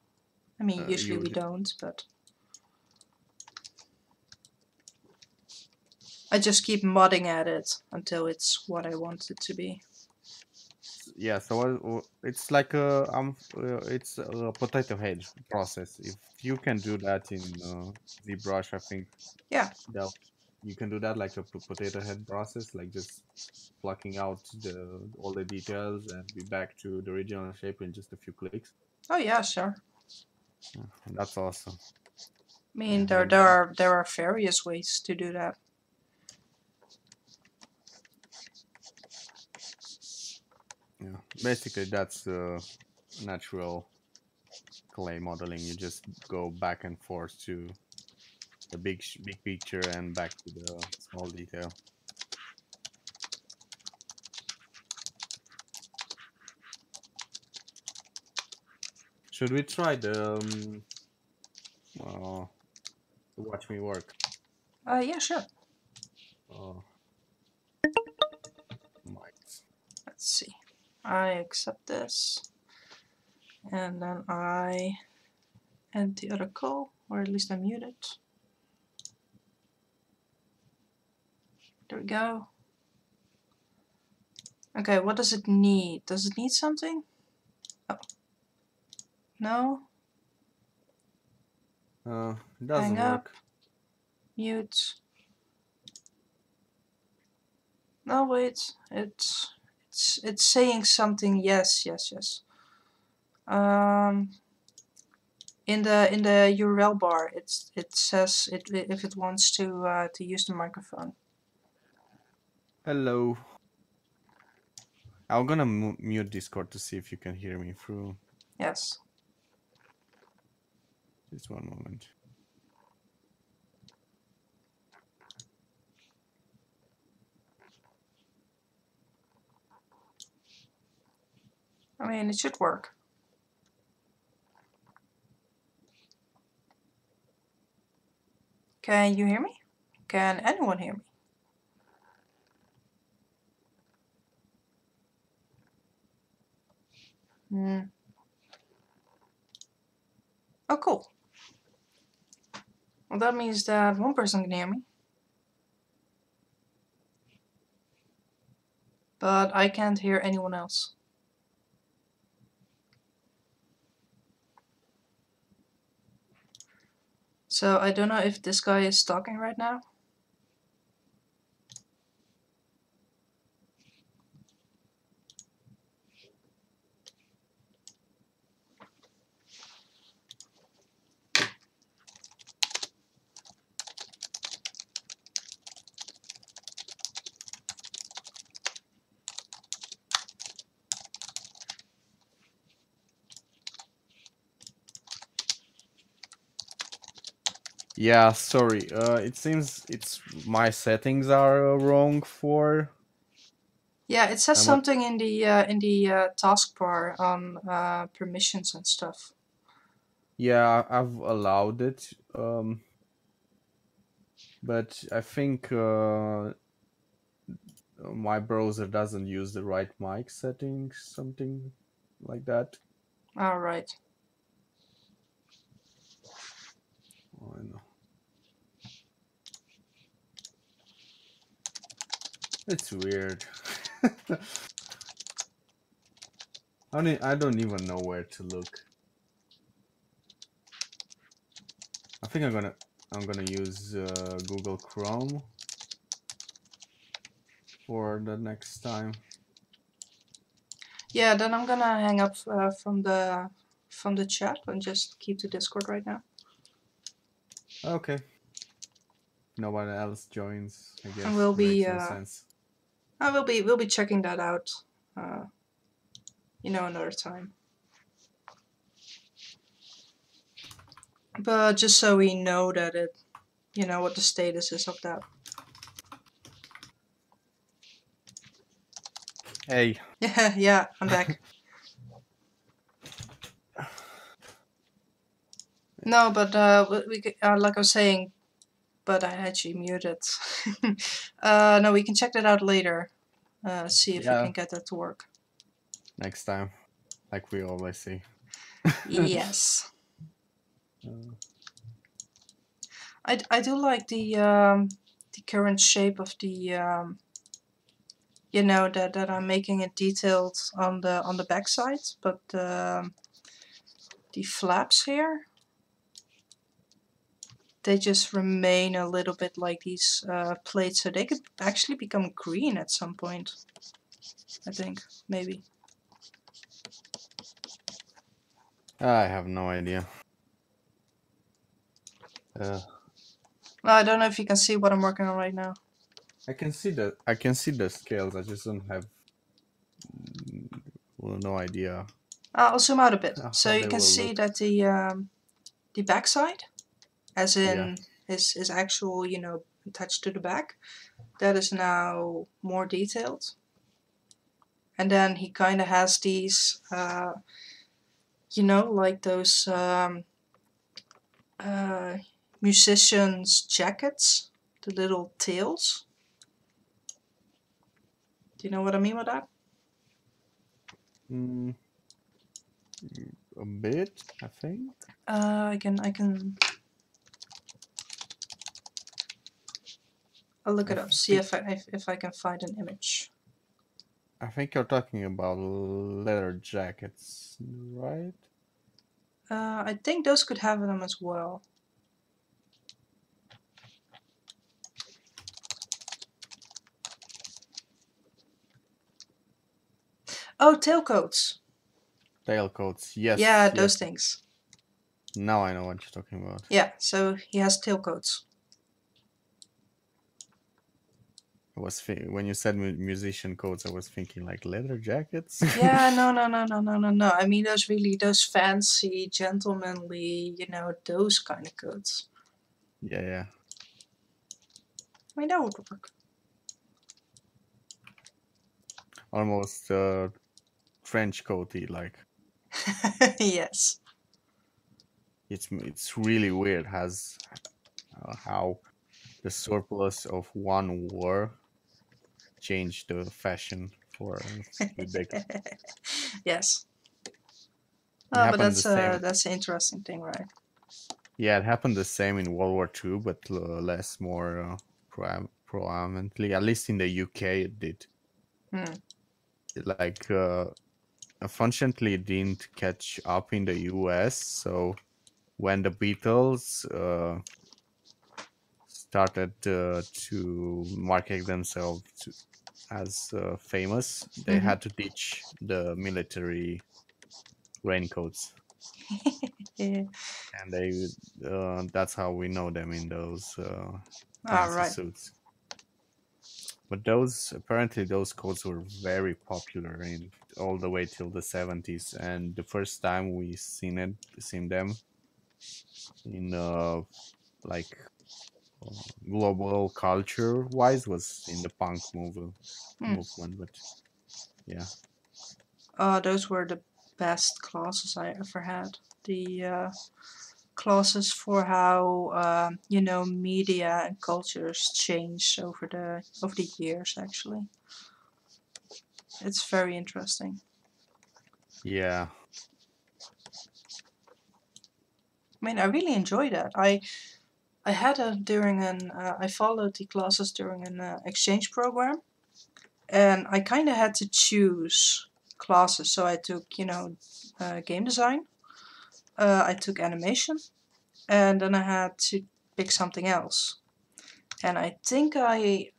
I mean, usually you we don't, but I just keep modding at it until it's what I want it to be. yeah. So it's like it's a potato head process. If you can do that in ZBrush, I think Yeah. that you can do that like a potato head process, like just plucking out the all the details and be back to the original shape in just a few clicks. Oh, yeah, sure. Yeah, that's awesome. I mean, Yeah, there are various ways to do that. yeah. Basically, that's natural clay modeling. You just go back and forth to the big picture and back to the small detail. Should we try uh, to watch me work? Yeah, sure. Uh, might. Let's see. I accept this. And then I end the other call, or at least I mute it. There we go. Okay, what does it need? Does it need something? Oh. No? It doesn't Hang up. work. Mute. No, wait. It's saying something. Yes. In the URL bar, it says if it wants to use the microphone. Hello. I'm gonna mute Discord to see if you can hear me through. Yes. Just one moment. I mean, it should work. Can you hear me? Can anyone hear me? Oh, cool. Well, that means that one person can hear me. But I can't hear anyone else. So I don't know if this guy is talking right now. Yeah, sorry. It seems my settings are wrong for. Yeah, it says something in the taskbar on permissions and stuff. Yeah, I've allowed it, but I think my browser doesn't use the right mic settings, something like that. All right. Oh, I know. It's weird. I don't even know where to look. I think I'm gonna use Google Chrome for the next time. Yeah, then I'm gonna hang up from the chat and just keep the Discord right now. Okay. Nobody else joins, I guess. And we'll be makes no sense. we'll be checking that out, another time. But just so we know that what the status is of that. Hey. Yeah, I'm back. No, but we like I was saying, but I actually muted. No, we can check that out later. See if we can get that to work. Next time, like we always say. Yes. I do like the current shape of the that I'm making it detailed on the back side, but the flaps here, they just remain a little bit like these plates, so they could actually become green at some point. I think, maybe. I have no idea. Well, I don't know if you can see what I'm working on right now. I can see the scales. I just don't have no idea. I'll zoom out a bit, so you can see look. that the backside, as in his actual, attached to the back, that is now more detailed. And then he kind of has these, like those musicians' jackets, the little tails. Do you know what I mean with that? Mm, a bit, I think. I can. I'll look I it up. See think if I can find an image. I think you're talking about leather jackets, right? I think those could have them as well. Oh, tailcoats. Tailcoats. Yeah, Yes, those yes. things. Now I know what you're talking about. Yeah, so he has tailcoats. When you said musician coats, I was thinking like leather jackets. Yeah, no. I mean those fancy, gentlemanly, those kind of coats. Yeah, yeah. I mean that would work. Almost trench coaty. Like Yes. it's really weird. Has how the surplus of one war changed the fashion for a few decades. Yes. It Oh, but happened the that's same. that's an interesting thing, right? Yeah, it happened the same in World War II, but less more prominently. At least in the UK, it did. Hmm. Like, unfortunately, it didn't catch up in the US. So when the Beatles started to market themselves as famous, they Mm-hmm. had to ditch the military raincoats, Yeah. and they that's how we know them in those All fancy right. suits. But those apparently those coats were very popular in all the way till the 70s, and the first time we seen them in like global culture wise was in the punk Hmm. movement. But yeah, Those were the best classes I ever had. The classes for how media and cultures change over the years. Actually, it's very interesting. yeah, I mean, I really enjoy that. I had a during an I followed the classes during an exchange program, and I kind of had to choose classes. So I took game design, I took animation, and then I had to pick something else. And I think I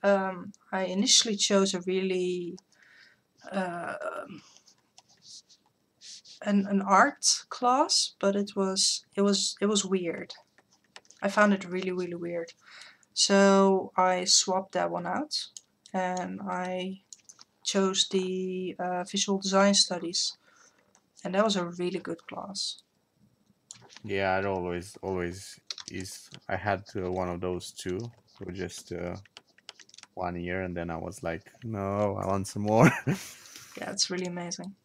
initially chose a really uh, an art class, but it was weird. I found it really really weird. So I swapped that one out, and I chose the visual design studies, and that was a really good class. yeah. It always is. I had one of those too for just 1 year, and then I was like, no, I want some more. Yeah, it's really amazing.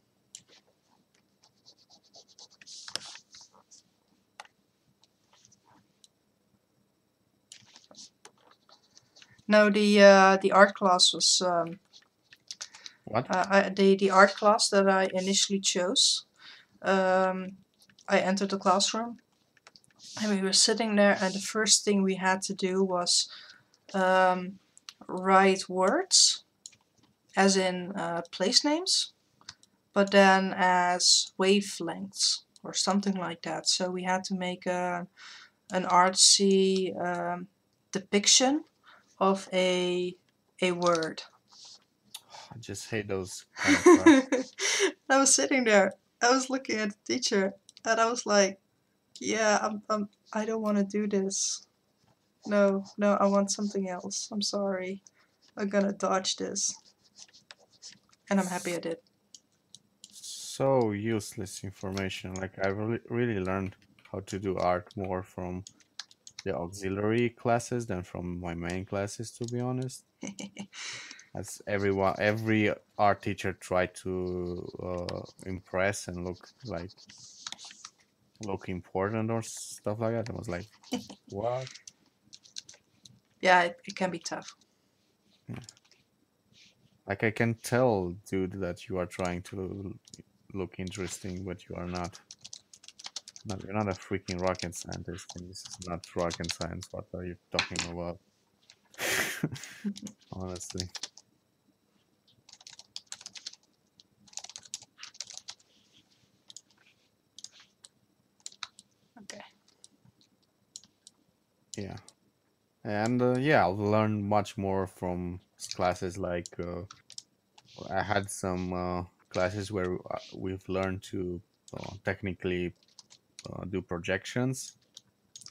No, the art class was What? the art class that I initially chose. Um, I entered the classroom, and we were sitting there, and the first thing we had to do was um, write words, as in place names, but then as wavelengths or something like that. So we had to make an artsy depiction of a word. I just hate those kind of classes. I was sitting there. I was looking at the teacher, and I was like, "Yeah, I don't want to do this. No, no, I want something else. I'm sorry. I'm gonna dodge this." And I'm happy I did. So useless information. Like I really learned how to do art more from the auxiliary classes than from my main classes, to be honest. As every art teacher tried to impress and look important or stuff like that. I was like, what? Yeah, it can be tough. Yeah. Like I can tell, dude, that you are trying to look interesting, but you are not. You're not a freaking rocket scientist, and this is not rocket science. What are you talking about? Honestly. Okay. Yeah. And yeah, I've learned much more from classes like I had some classes where we've learned to technically do projections.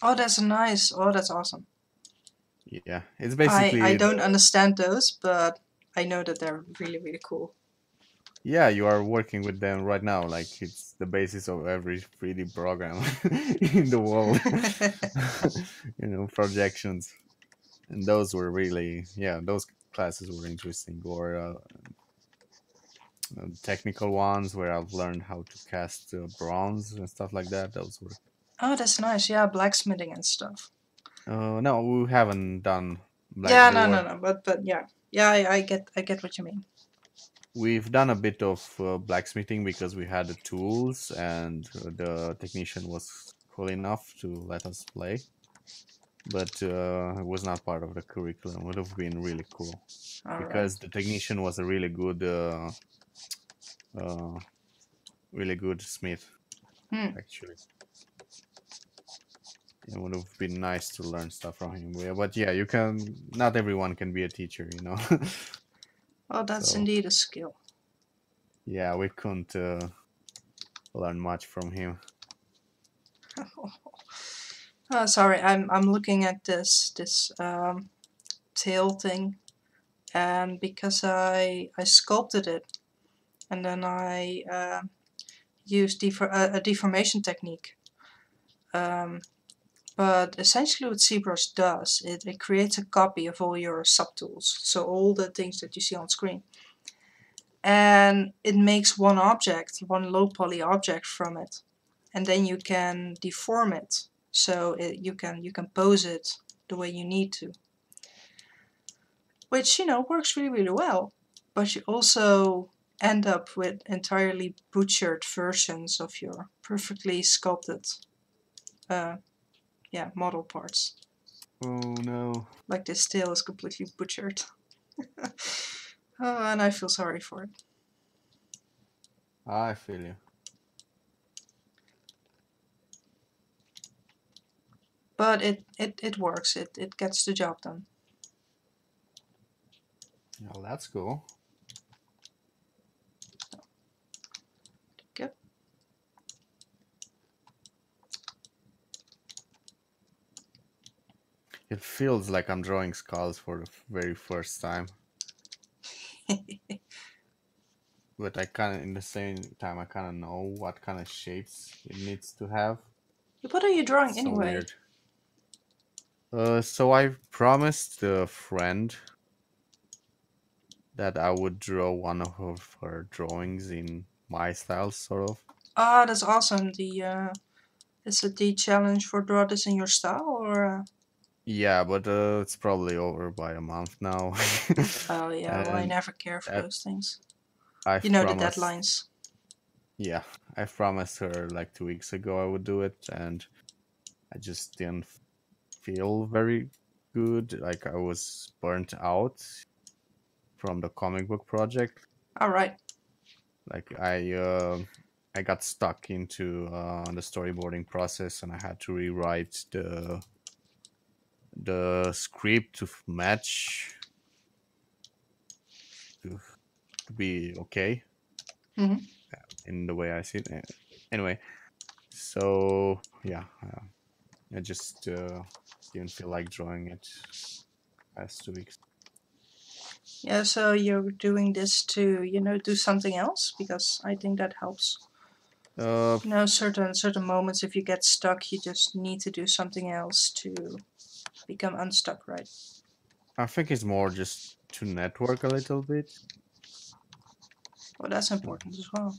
Oh, that's nice. Oh, that's awesome. Yeah, it's I basically don't understand those, but I know that they're really, really cool. yeah, you are working with them right now. Like it's the basis of every 3D program in the world. Projections, and those were really those classes were interesting. Or technical ones where I've learned how to cast bronze and stuff like that. Those were. Oh, that's nice. Yeah, blacksmithing and stuff. No, we haven't done like Yeah, they no, were. no, no. But yeah, yeah. I get what you mean. We've done a bit of blacksmithing because we had the tools and the technician was cool enough to let us play. But it was not part of the curriculum. It would have been really cool All right. because the technician was a uh, really good smith. Hmm. Actually, it would have been nice to learn stuff from him. Yeah, but yeah, you can. Not everyone can be a teacher. Oh, that's So indeed a skill. yeah, we couldn't learn much from him. Oh, sorry. I'm looking at this tail thing, and because I sculpted it, and then I used a deformation technique. Um, But essentially what ZBrush does, it creates a copy of all your subtools, so all the things that you see on screen. And it makes one object, one low poly object from it. And then you can deform it, so you can pose it the way you need to. Which, works really, really well. But you also end up with entirely butchered versions of your perfectly sculpted model parts. Oh no. Like this tail is completely butchered. And I feel sorry for it. I feel you. But it works. It gets the job done. Well, that's cool. Good. It feels like I'm drawing skulls for the very first time. But I kind of, in the same time, I kind of know what kind of shapes it needs to have. What are you drawing It's so anyway? weird. So I promised a friend that I would draw one of her drawings in my style, sort of. Ah, that's awesome. Is it the challenge for draw this in your style, or? Yeah, but it's probably over by a month now. Oh yeah, well I And never care for I, those things. You I've know the promised, deadlines. yeah, I promised her like 2 weeks ago I would do it, and I just didn't feel very good. Like I was burnt out from the comic book project. All right. Like I got stuck into the storyboarding process, and I had to rewrite the script to match to be okay Mm-hmm. in the way I see it. Anyway, so yeah, I just didn't feel like drawing it past 2 weeks. Yeah, so you're doing this to do something else, because I think that helps. Uh, Certain moments, if you get stuck, you just need to do something else to become unstuck, right? I think it's more just to network a little bit. Well, that's important as well.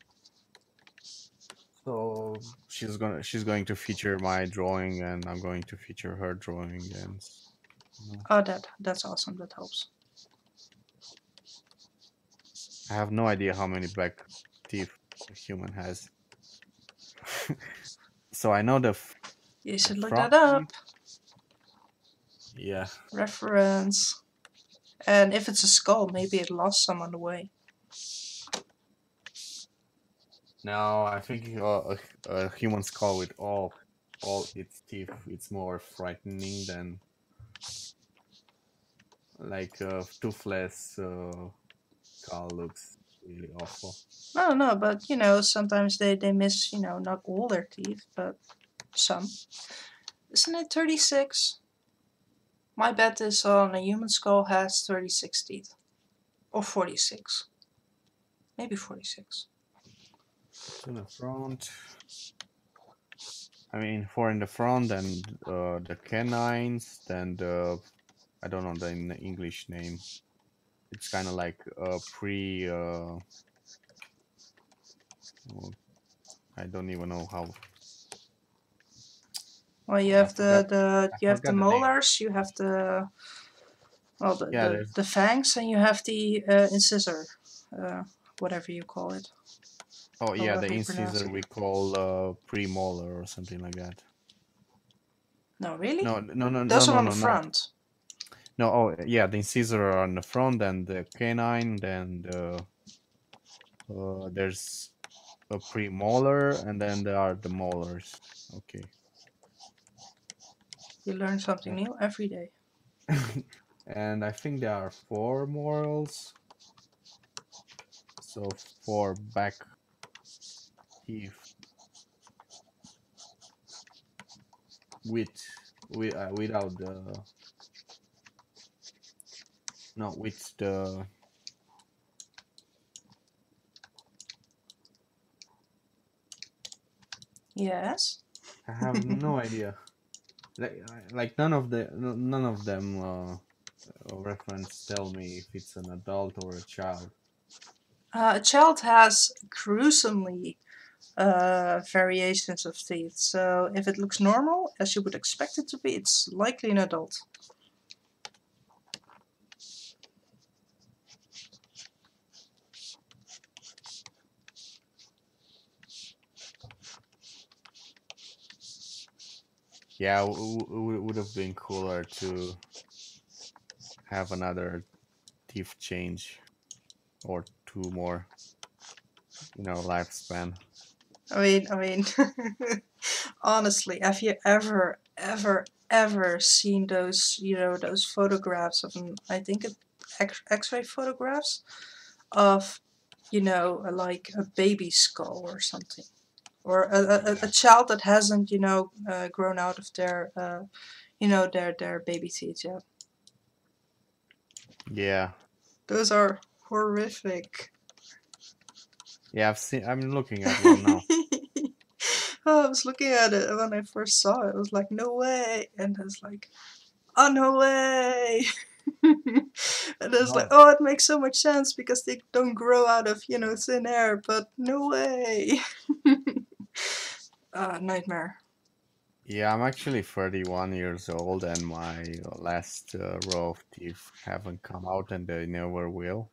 So she's going to feature my drawing, and I'm going to feature her drawing, and Oh, that's awesome. That helps. I have no idea how many back teeth a human has. So I know the You should look front that up. teeth. Yeah. Reference. And if it's a skull, maybe it lost some on the way. No, I think a human skull with all its teeth, it's more frightening than like a toothless skull looks really awful. No, but you know, sometimes they miss, you know, not all their teeth, but some. Isn't it 36? My bet is on a human skull has 36 teeth. Or 46. Maybe 46. To the front. I mean, for in the front, and the canines, then the I don't know the English name. It's kind of like pre. I don't even know how. Well, you I have forgot. I you have the forgot the name. molars, you have the well Yeah, there's. the fangs, and you have the incisor, whatever you call it, Oh yeah, the however you pronounce incisor it. we call premolar or something like that. No, really? No, no, no, no, Those are no, on the no, no. front. No, oh yeah, the incisor are on the front, and the canine, then there's a premolar, and then there are the molars. Okay. You learn something new every day. And I think there are 4 morals. So 4 back teeth without the no with the Yes. I have no idea. Like none of them reference tell me if it's an adult or a child. A child has gruesomely variations of teeth, so if it looks normal, as you would expect it to be, it's likely an adult. Yeah, would have been cooler to have another teeth change or 2 more, lifespan. I mean, honestly, have you ever seen those, you know, those photographs of I think X-ray photographs of, you know, like a baby skull or something, or a child that hasn't, you know, grown out of their, you know, their baby teeth yet. Yeah. Those are horrific. Yeah, I'm looking at one now. Oh, I was looking at it when I first saw it. I was like, no way. And I was like, oh, no way. And I was like, Oh, oh, it makes so much sense because they don't grow out of, you know, thin air, but no way. Nightmare. yeah, I'm actually 31 years old, and my last row of teeth haven't come out, and they never will.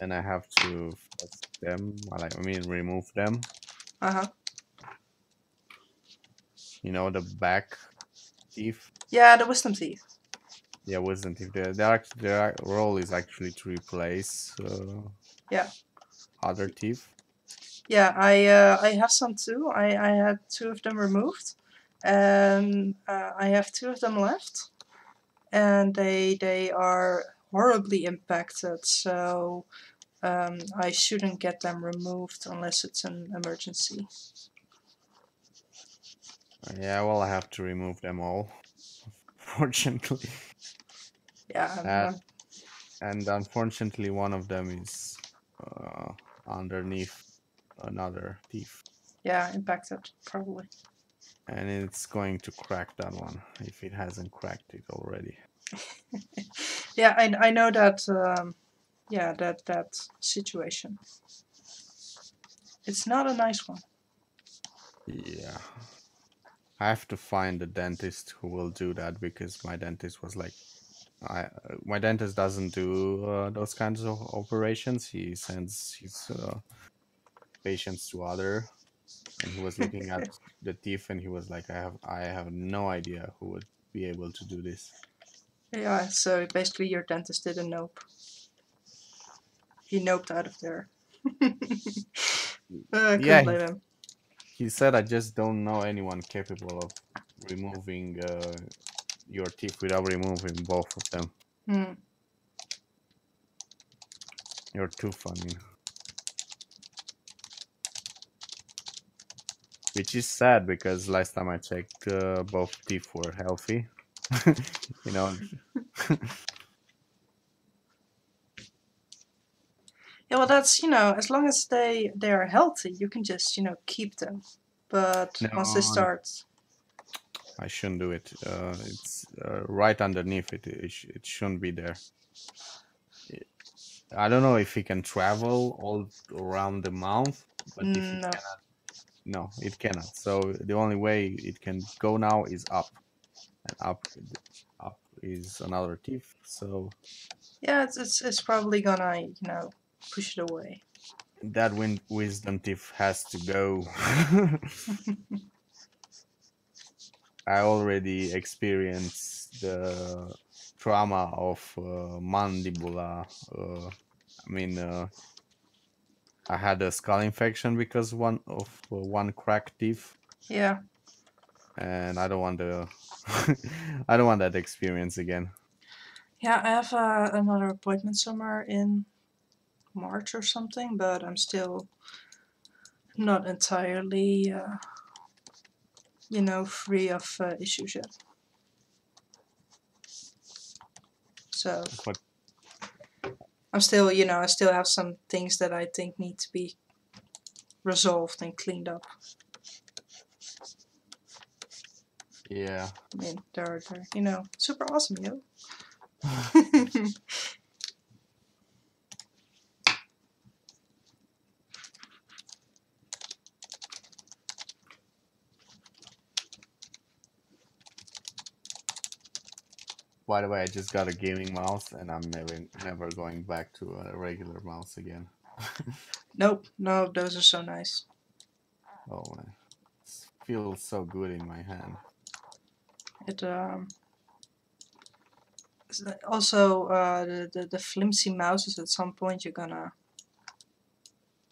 And I have to fix them. I mean, remove them. Uh-huh. The back teeth. Yeah, the wisdom teeth. Yeah, wisdom teeth. Their role is actually to replace Yeah. other teeth. Yeah, I have some too. I had 2 of them removed, and I have 2 of them left, and they are horribly impacted. So I shouldn't get them removed unless it's an emergency. Yeah, well, I have to remove them all, fortunately. Yeah, And unfortunately, one of them is underneath another teeth. yeah, impacted probably. And it's going to crack that one if it hasn't cracked it already. Yeah, I know that. Yeah, that situation. It's not a nice one. Yeah. I have to find a dentist who will do that, because my dentist was like, my dentist doesn't do those kinds of operations. He sends his patients to other, and he was looking at the teeth, and he was like, I have no idea who would be able to do this. Yeah, so basically your dentist did a nope. He noped out of there. I Yeah, couldn't blame him. he said, I just don't know anyone capable of removing your teeth without removing both of them. Hmm. Your tooth, I mean. Which is sad because last time I checked, both teeth were healthy. You know. Yeah, well, that's as long as they are healthy, you can just keep them. But once they No, start, I shouldn't do it. It's right underneath it. It shouldn't be there. I don't know if he can travel all around the mouth, but if he no. cannot, no, it cannot. So the only way it can go now is up, and up is another teeth. So Yeah, it's probably gonna push it away. that wisdom teeth has to go. I already experienced the trauma of mandibula. I mean, I had a skull infection because one cracked teeth, Yeah. and I don't want the I don't want that experience again. Yeah, I have another appointment somewhere in March or something, but I'm still not entirely, free of issues yet. So But I'm still, I still have some things that I think need to be resolved and cleaned up. yeah, I mean, they're super awesome, yo. by the way, I just got a gaming mouse, and I'm never going back to a regular mouse again. Nope, no, those are so nice. Oh man, it feels so good in my hand. It also the flimsy mouses. At some point, you're gonna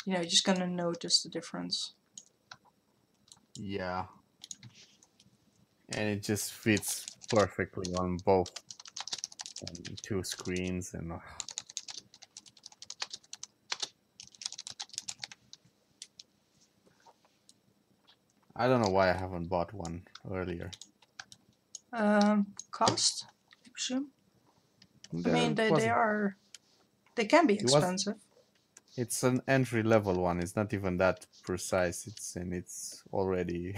you're just gonna notice the difference. Yeah, and it just fits perfectly on both two screens, and I don't know why I haven't bought one earlier. Cost, I presume. I mean, It wasn't. they can be It was. expensive. It's an entry level one. It's not even that precise. It's already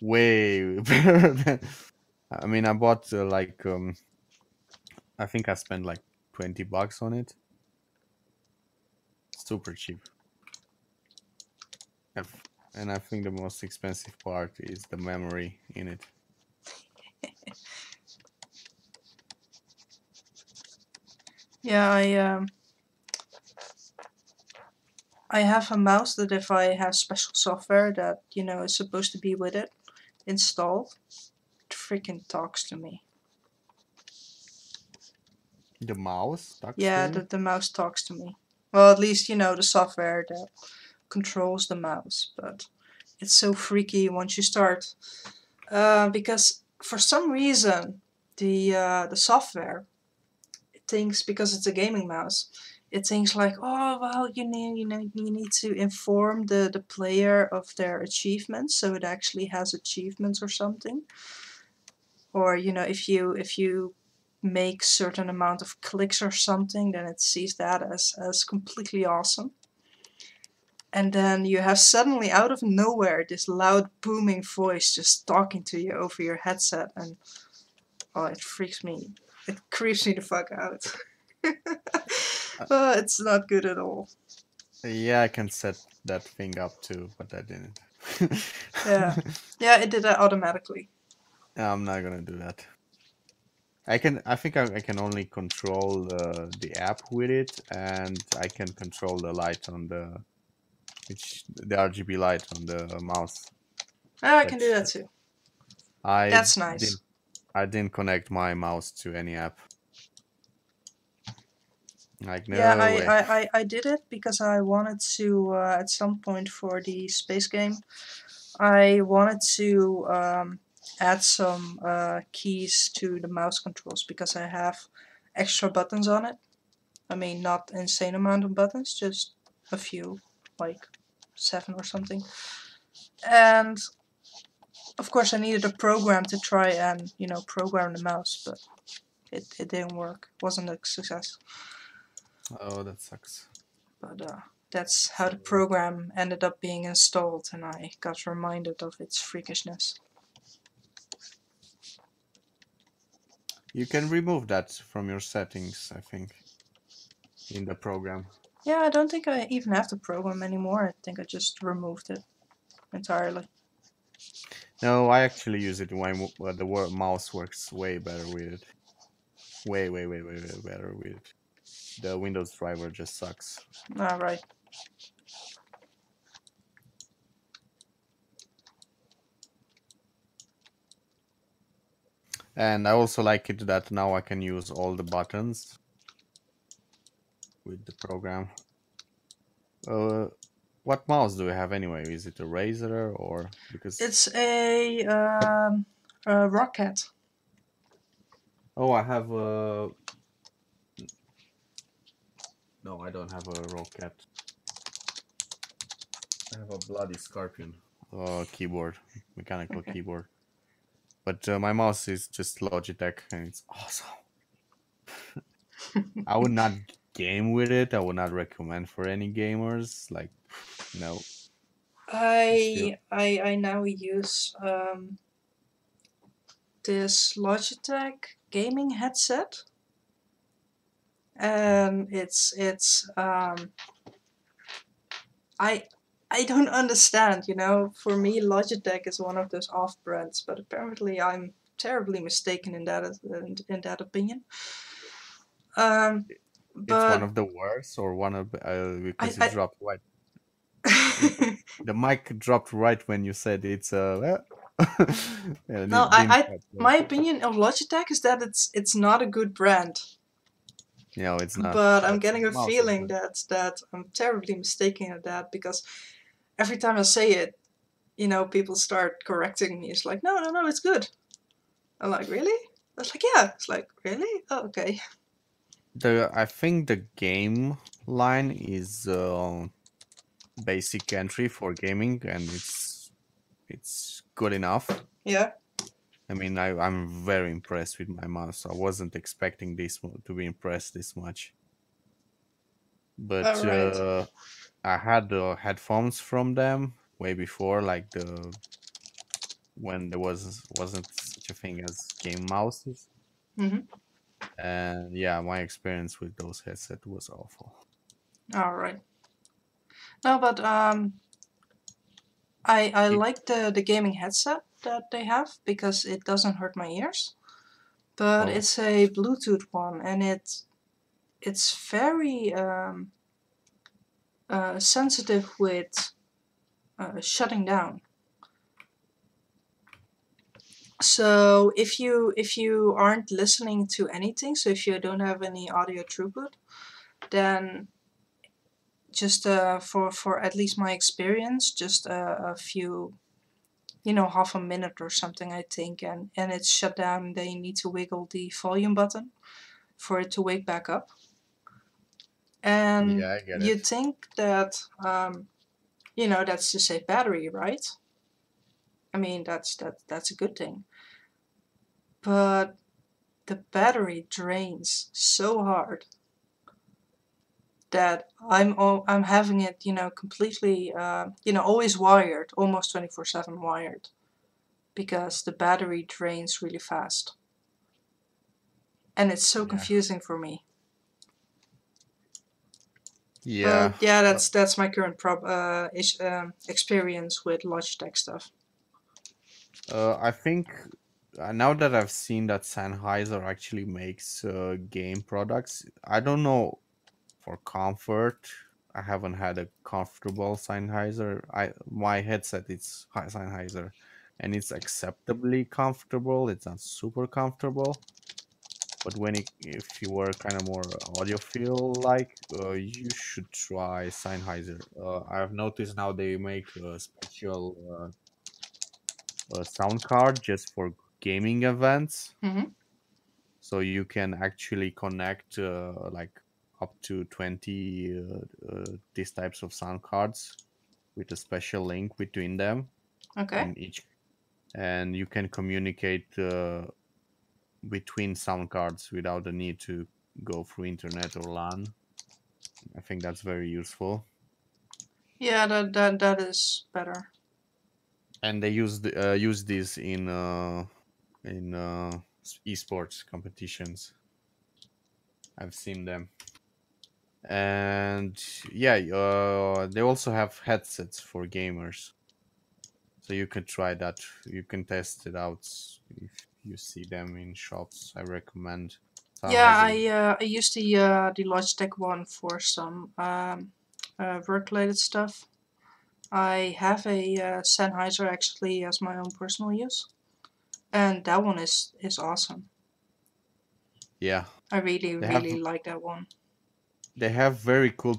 way better than. I mean, I bought I think I spent like $20 on it. Super cheap. And I think the most expensive part is the memory in it. Yeah, I have a mouse that if I have special software that is supposed to be with it installed, it freaking talks to me. The mouse talks to Yeah, you. the mouse talks to me. Well, at least the software that controls the mouse, but it's so freaky once you start. Because for some reason the software thinks, because it's a gaming mouse, it thinks like, oh well, you need to inform the player of their achievements, so it actually has achievements or something. Or if you make certain amount of clicks or something, then it sees that as completely awesome. And then you have suddenly out of nowhere this loud booming voice just talking to you over your headset, and oh, it freaks me. It creeps me the fuck out. Uh, It's not good at all. yeah, I can set that thing up too, but I didn't. Yeah. Yeah, it did that automatically. I'm not gonna do that. I can. I think I can only control the app with it, and I can control the light on which the RGB light on the mouse. Oh, I can But do that too. I That's nice. didn't I didn't connect my mouse to any app. Like Yeah, no way. I did it because I wanted to, at some point for the space game, I wanted to add some keys to the mouse controls because I have extra buttons on it. I mean, not insane amount of buttons, just a few, like 7 or something. And of course I needed a program to try and, program the mouse, but it didn't work. It wasn't a success. Oh, that sucks. But that's how So the program ended up being installed, and I got reminded of its freakishness. you can remove that from your settings, I think, in the program. Yeah, I don't think I even have the program anymore. I think I just removed it entirely. No, I actually use it when the mouse works way better with it. Way, way, way, way, way better with it. The Windows driver just sucks. Alright. And I also like it that now I can use all the buttons with the program. What mouse do you have anyway? Is it a Razer or because? It's a rocket. Oh, I have a. No, I don't have a rocket. I have a bloody scorpion. Keyboard, mechanical Okay. keyboard. But my mouse is just Logitech, and it's awesome. I would not game with it. I would not recommend for any gamers. Like, no. Still, I now use this Logitech gaming headset, and it's I don't understand. For me, Logitech is one of those off brands, but apparently I'm terribly mistaken in that opinion. it's one But of the worst, or one of because it I dropped right. The mic dropped right when you said it's and no it didn't. my opinion of Logitech is that it's not a good brand. No, it's not. But I'm But getting the a mouse is feeling good. that I'm terribly mistaken at that because every time I say it, people start correcting me. It's like, no, no, no, it's good. I'm like, really? I was like, yeah. It's like, really? Oh, okay. I think the game line is basic entry for gaming, and it's good enough. Yeah. I mean, I'm very impressed with my mouse. I wasn't expecting to be impressed this much. All But right. I had the headphones from them way before, like when there wasn't such a thing as game mouses. Mhm. And yeah, my experience with those headset was awful. All right. No, but I It, like the gaming headset that they have because it doesn't hurt my ears. But oh, it's a Bluetooth one, and it's very sensitive with shutting down. So if you aren't listening to anything, so if you don't have any audio throughput, then just for at least my experience, just a few, half a minute or something, I think, and it's shut down. Then you need to wiggle the volume button for it to wake back up. And yeah, I get you'd it. think that that's to save battery, right? I mean, that's a good thing. But the battery drains so hard that I'm having it, completely, always wired, almost 24/7 wired, because the battery drains really fast, and it's so Yeah, confusing for me. yeah. But yeah, that's my current experience with Logitech stuff. I think now that I've seen that Sennheiser actually makes game products, I don't know for comfort. I haven't had a comfortable Sennheiser. My headset it's Sennheiser, and it's acceptably comfortable. It's not super comfortable, but if you were kind of more audiophile like, you should try Sennheiser. I've noticed now they make a special sound card just for gaming events, Mm-hmm. so you can actually connect like up to 20 these types of sound cards with a special link between them Okay. in each, and you can communicate between sound cards without the need to go through internet or LAN. I think that's very useful. Yeah, that is better. And they use this in esports competitions. I've seen them. And yeah, they also have headsets for gamers, so you can try that. You can test it out if you see them in shops. I recommend Yeah, Sennheiser. I used the Logitech one for some work related stuff. I have a Sennheiser actually as my own personal use, and that one is awesome. Yeah, I really they have really like that one. they have very cool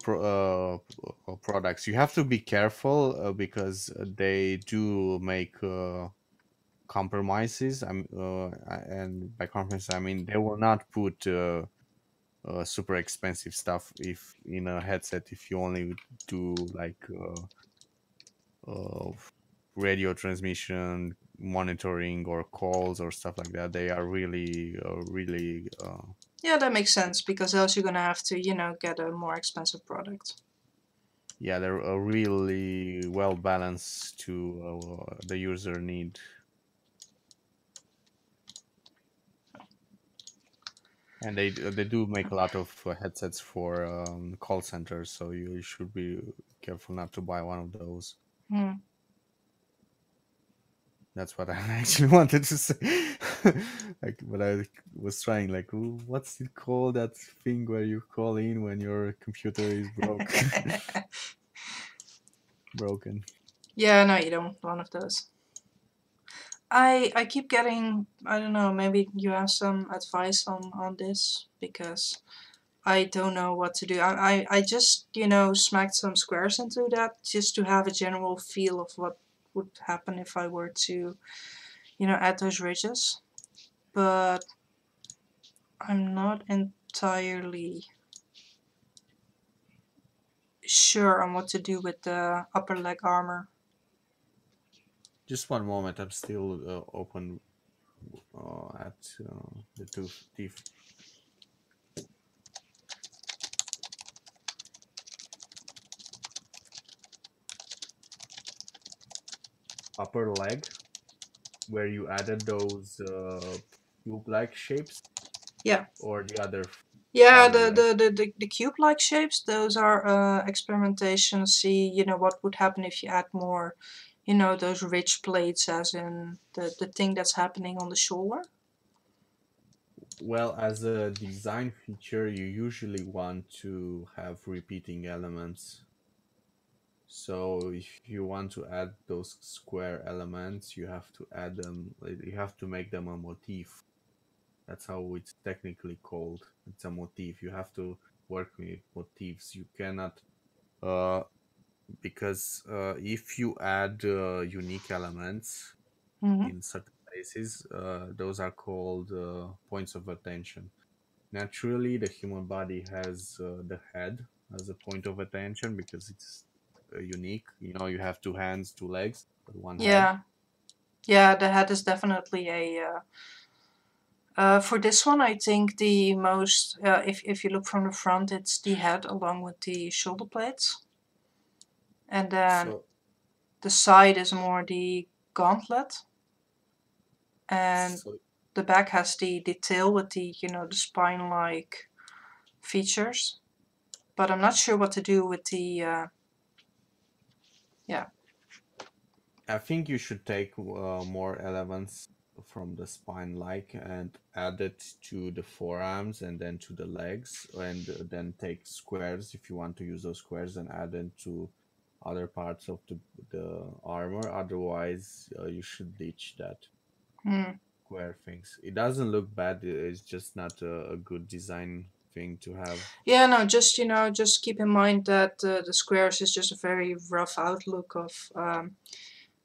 products. You have to be careful because they do make compromises. And by compromise I mean they will not put super expensive stuff if in a headset if you only do like uh, radio transmission monitoring or calls or stuff like that. They are really Yeah, that makes sense because else you're gonna have to get a more expensive product. yeah, they're really well balanced to the user need. And they do make a lot of headsets for call centers, so you should be careful not to buy one of those. Hmm. That's what I actually wanted to say. Like, but I was trying, like, "Ooh, what's it called? That thing where you call in when your computer is broken. Yeah, no, you don't want one of those. I keep getting, I don't know, maybe you have some advice on this because I don't know what to do. I just smacked some squares into that just to have a general feel of what would happen if I were to add those ridges, but I'm not entirely sure on what to do with the upper leg armor. Just one moment. I'm still open at the two teeth upper leg where you added those cube-like shapes, Yeah. or the other Yeah, outer the leg. the the, the, the cube-like shapes, those are experimentation. See, what would happen if you add more, those ridge plates, as in the thing that's happening on the shoulder. Well, as a design feature, you usually want to have repeating elements. So if you want to add those square elements, you have to add them, like, you have to make them a motif. That's how it's technically called. It's a motif. You have to work with motifs. You cannot, uh, because if you add unique elements Mm-hmm. in certain places, those are called points of attention. Naturally, the human body has the head as a point of attention because it's unique. You have two hands, two legs, but one head. Yeah, yeah, the head is definitely a. For this one, I think the most, if you look from the front, it's the head along with the shoulder plates, and then So, the side is more the gauntlet, and so the back has the tail with the the spine like features. But I'm not sure what to do with the yeah. I think you should take more elements from the spine like and add it to the forearms and then to the legs, and then take squares if you want to use those squares and add them to other parts of the armor. Otherwise, you should ditch that square things. It doesn't look bad, it's just not a good design thing to have. Yeah, no, just just keep in mind that the squares is just a very rough outlook of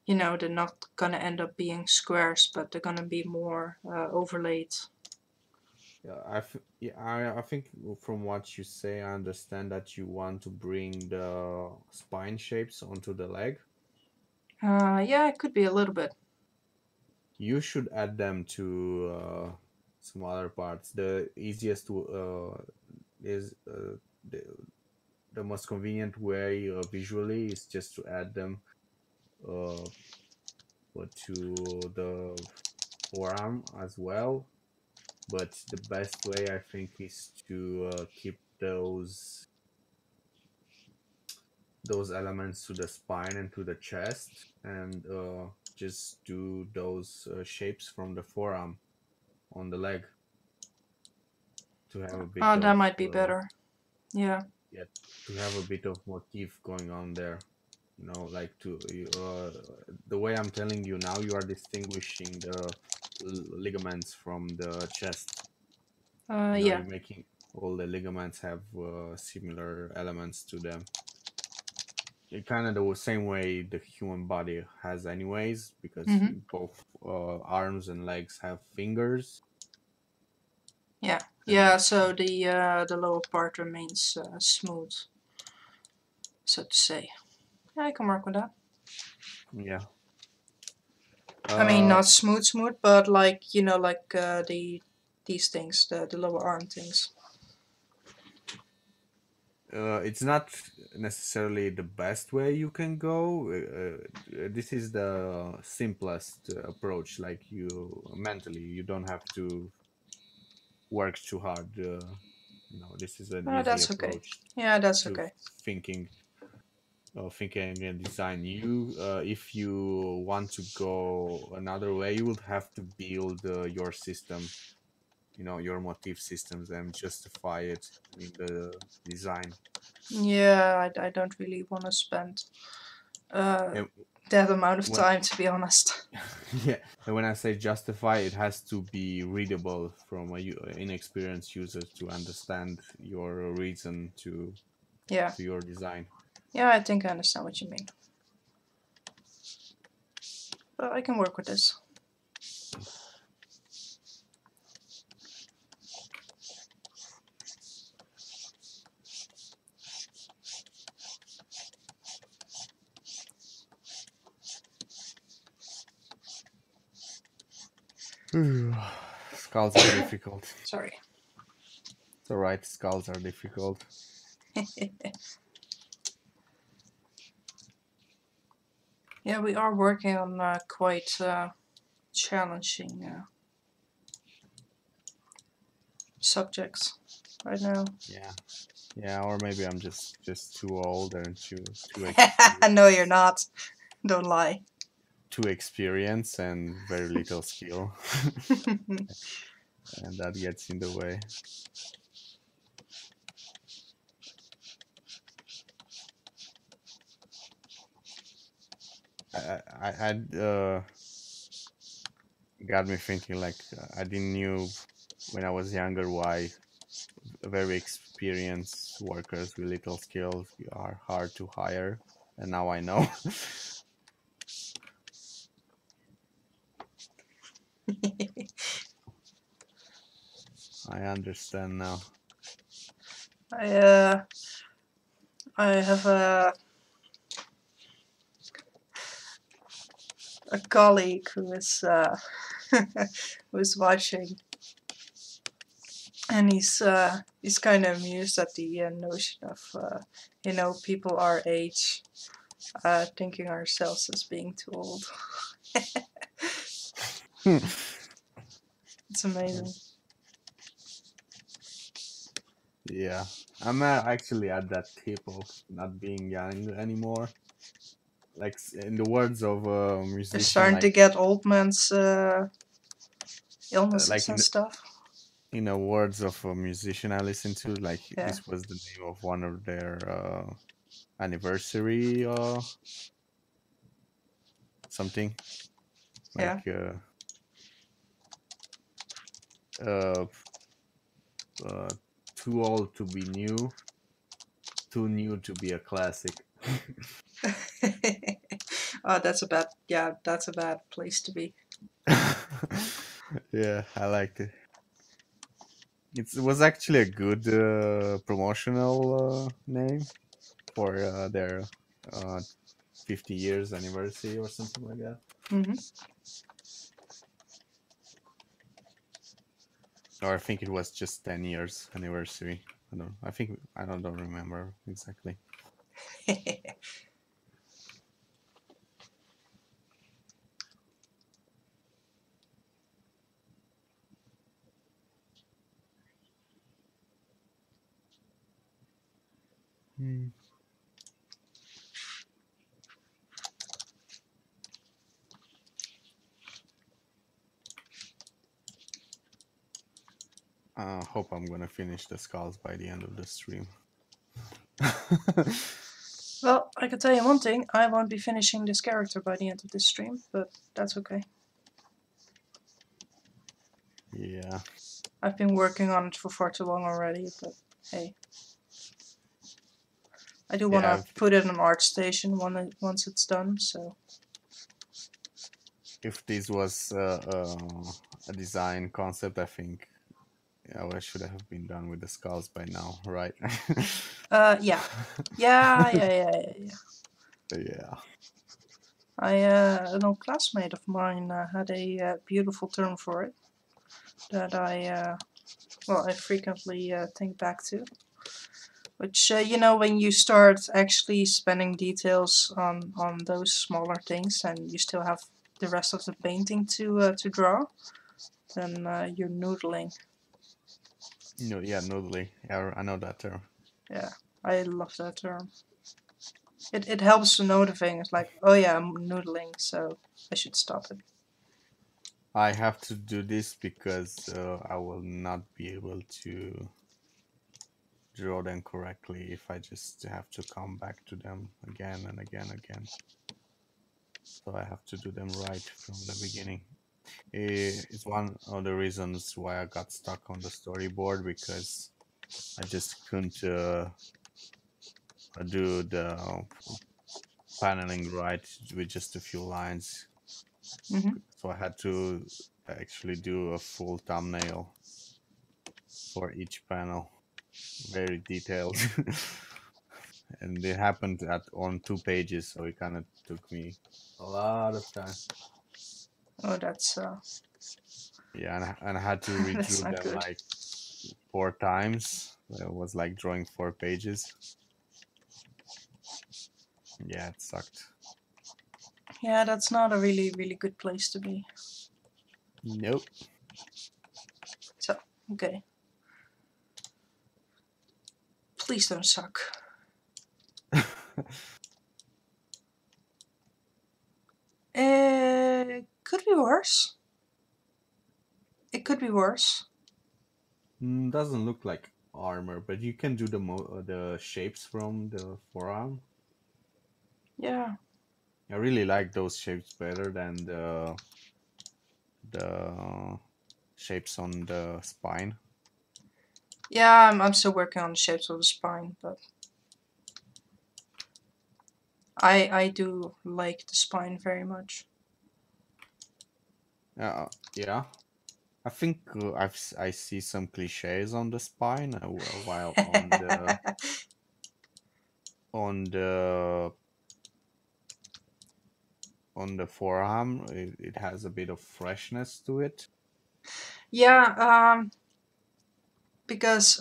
they're not gonna end up being squares, but they're gonna be more overlaid. I think from what you say, I understand that you want to bring the spine shapes onto the leg. Yeah, it could be a little bit. You should add them to some other parts. The easiest is the most convenient way visually is just to add them uh, to the forearm as well. But the best way, I think, is to keep those elements to the spine and to the chest, and just do those shapes from the forearm on the leg to have a bit That of might be better. Yeah. yeah, to have a bit of motif going on there. Like the way I'm telling you now, you are distinguishing the ligaments from the chest. Yeah. You're making all the ligaments have similar elements to them. Kind of the same way the human body has anyways, because both arms and legs have fingers. Yeah. Yeah, so the lower part remains smooth, so to say. Yeah, I can work with that. Yeah. I mean, not smooth, but like like these things, the lower arm things. It's not necessarily the best way you can go. This is the simplest approach. Like mentally, you don't have to work too hard. This is an easy That's okay. approach Yeah, that's to okay. thinking and design. If you want to go another way, you would have to build your system, your motif systems, and justify it in the design. Yeah, I don't really want to spend And that amount of when time, to be honest. yeah, and when I say justify, it has to be readable from inexperienced user to understand your reason to Yeah. your design. Yeah, I think I understand what you mean. But I can work with this. Skulls are difficult. Sorry. It's alright, skulls are difficult. Yeah, we are working on quite challenging subjects right now. Yeah, or maybe I'm just too old and too No, you're not. Don't lie. too experienced and very little skill, and that gets in the way. I got me thinking, like, I didn't knew when I was younger why very experienced workers with little skills are hard to hire, and now I know. I understand now. I have a colleague who is who's watching, and he's kind of amused at the notion of people our age thinking ourselves as being too old. It's amazing. Yeah, I'm actually at that tip of not being young anymore. Like in the words of a They're musician, starting to like get old man's illnesses like and stuff. in the words of a musician I listened to, like Yeah. this was the name of one of their anniversary or something Yeah. like uh, too old to be new, too new to be a classic. Oh, that's a bad place to be. Yeah, I liked it. It was actually a good promotional name for their uh, 50 years anniversary or something like that. Hmm. Or I think it was just 10 years anniversary. I don't remember exactly. Hmm. I hope I'm gonna finish the skulls by the end of the stream. Well, I can tell you one thing, I won't be finishing this character by the end of this stream, but that's okay. Yeah. I've been working on it for far too long already, but hey. I do want Yeah, to put it on ArtStation once it's done, so... if this was a design concept, I think I should have been done with the skulls by now, right? Yeah. Yeah. Yeah. An old classmate of mine had a beautiful term for it that I frequently think back to. Which, when you start actually spending details on those smaller things and you still have the rest of the painting to draw, then you're noodling. No, yeah, noodly. Yeah, I know that term. Yeah, I love that term. It helps to know the thing. It's like, oh yeah, I'm noodling, so I should stop it. I have to do this because I will not be able to draw them correctly if I just have to come back to them again and again. So I have to do them right from the beginning. It's one of the reasons why I got stuck on the storyboard, because I just couldn't do the paneling right with just a few lines. Hmm. So I had to actually do a full thumbnail for each panel, very detailed. And it happened on 2 pages, so it kind of took me a lot of time. Oh, that's Yeah, and I had to that's redraw not them good. like 4 times. It was like drawing 4 pages. Yeah, it sucked. Yeah, that's not a really good place to be. Nope. So, okay. Please don't suck. Could be worse. It could be worse. Doesn't look like armor, but you can do the shapes from the forearm. Yeah. I really like those shapes better than the shapes on the spine. Yeah, I'm still working on the shapes of the spine, but I do like the spine very much. Yeah. I think I see some cliches on the spine, while on the on the forearm it has a bit of freshness to it. Yeah, because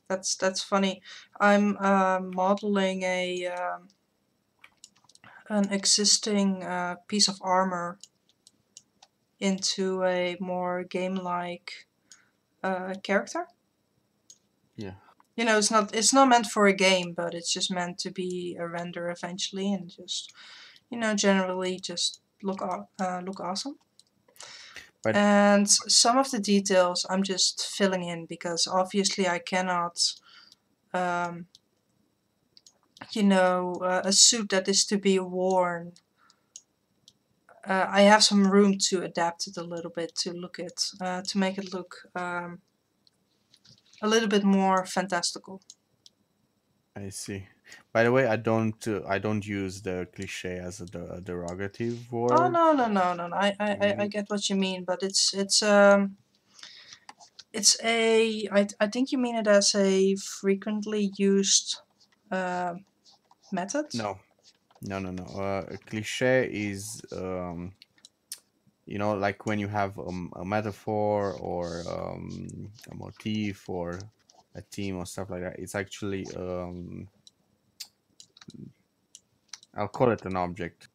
that's funny. I'm modeling an existing piece of armor into a more game-like character. Yeah. It's not meant for a game, but it's just meant to be a render eventually, and just generally just look awesome. But And some of the details I'm just filling in because obviously I cannot, you know, a suit that is to be worn. I have some room to adapt it a little bit to to make it look a little bit more fantastical. I see. By the way, I don't use the cliche as a derogative Oh word. no no no no no! I Really? get what you mean, but it's I think you mean it as a frequently used uh, method. No, no. A cliche is you know, like when you have a metaphor or a motif or a theme or stuff like that. It's actually I'll call it an object.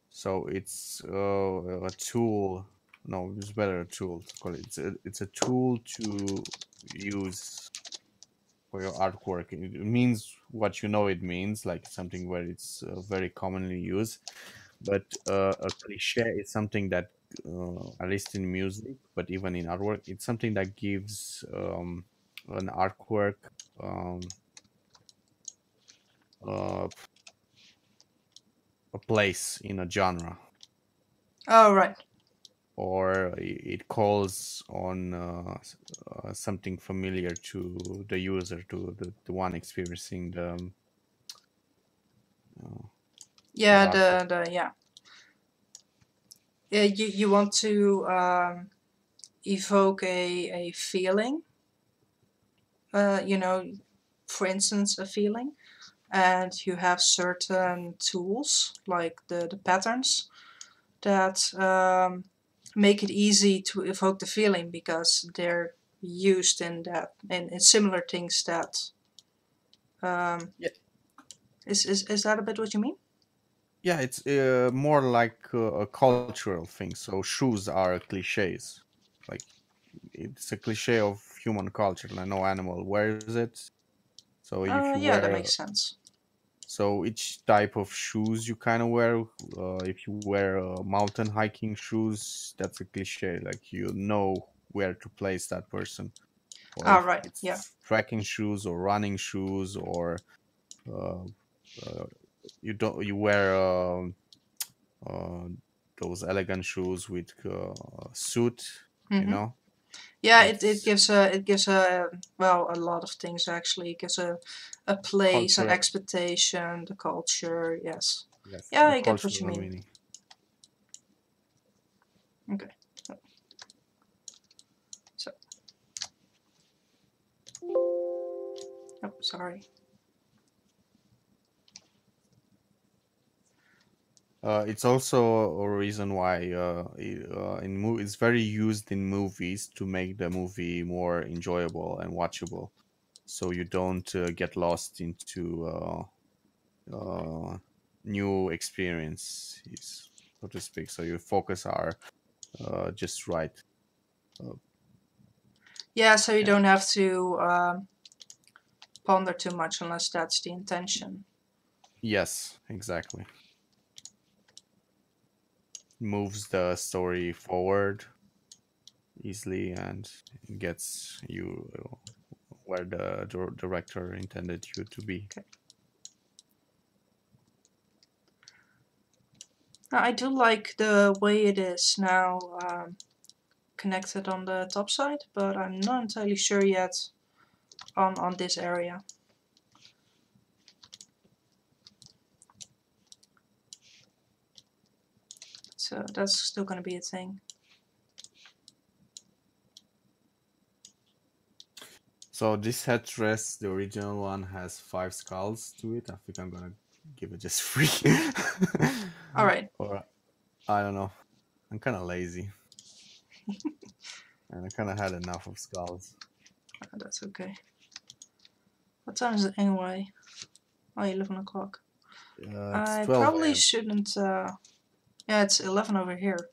So it's a tool. No, it's better a tool to call it. It's a tool to use for your artwork. It means what you know it means, like something where it's very commonly used. But a cliche is something that, at least in music, but even in artwork, it's something that gives an artwork um, uh, a place in a genre, Oh right. or it calls on something familiar to the user, to the one experiencing uh, the Yeah, artwork. the yeah. Yeah, you want to evoke a feeling, you know, for instance, a feeling, and you have certain tools like the patterns that make it easy to evoke the feeling because they're used in that in similar things that um, Yeah, is that a bit what you mean? yeah, it's more like a cultural thing. So shoes are cliches, like it's a cliche of human culture. Like no animal wears it. So if you Yeah, that wear makes sense. so each type of shoes you kind of wear, if you wear mountain hiking shoes, that's a cliche. Like you know where to place that person. Or Ah, if right. Yeah. it's trekking shoes or running shoes, or uh, uh, you don't you wear uh, those elegant shoes with suit, you Mm-hmm. know. Yeah, That's it gives a well a lot of things actually. It gives a place, an cultural. expectation, the culture. Yes. Yes, Yeah, the I get what you cultural mean. meaning. Okay. So, oh, sorry. It's also a reason why it's very used in movies to make the movie more enjoyable and watchable, so you don't get lost into new experiences, so to speak. So your focus are just right. Uh, Yeah, so you and don't have to ponder too much unless that's the intention. yes, exactly. Moves the story forward easily and gets you where the director intended you to be. Okay. Now, I do like the way it is now connected on the top side, but I'm not entirely sure yet on this area. So that's still going to be a thing. So this headrest, the original one, has 5 skulls to it. I think I'm gonna give it just 3. All right. Or I don't know. I'm kind of lazy, and I kind of had enough of skulls. That's okay. What time is it anyway? Oh, 11 o'clock. It's I 12 probably a.m. shouldn't. Yeah, it's 11 over here.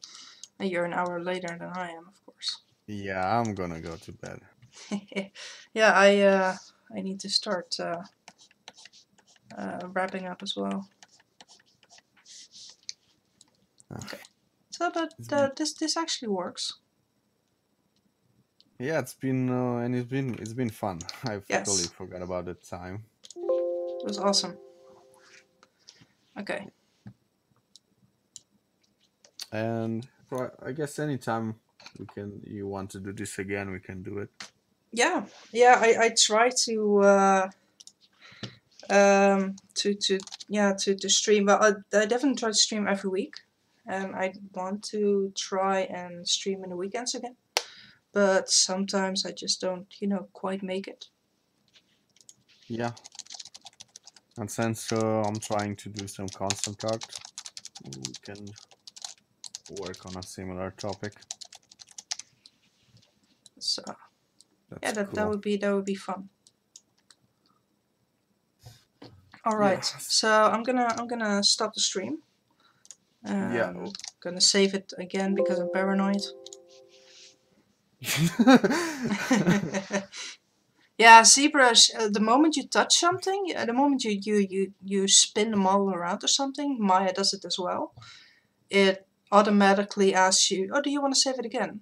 You're an hour later than I am, of course. Yeah, I'm gonna go to bed. Yeah, I need to start wrapping up as well. Ah, Okay. So, but this actually works. Yeah, it's been and it's been fun. I've totally Yes, forgot about the time. it was awesome. Okay. And so I guess anytime you want to do this again, we can do it. Yeah, yeah. I try to stream. But I definitely try to stream every week, and I want to try and stream in the weekends again. But sometimes I just don't, quite make it. Yeah. And since I'm trying to do some constant art, we can work on a similar topic. So yeah, That's that cool. would be fun. All right, Yeah. so I'm gonna stop the stream. Yeah. Gonna save it again because I'm paranoid. Yeah, ZBrush. The moment you touch something, the moment you spin the model around or something, Maya does it as well. It automatically asks you, "Oh, do you want to save it again?"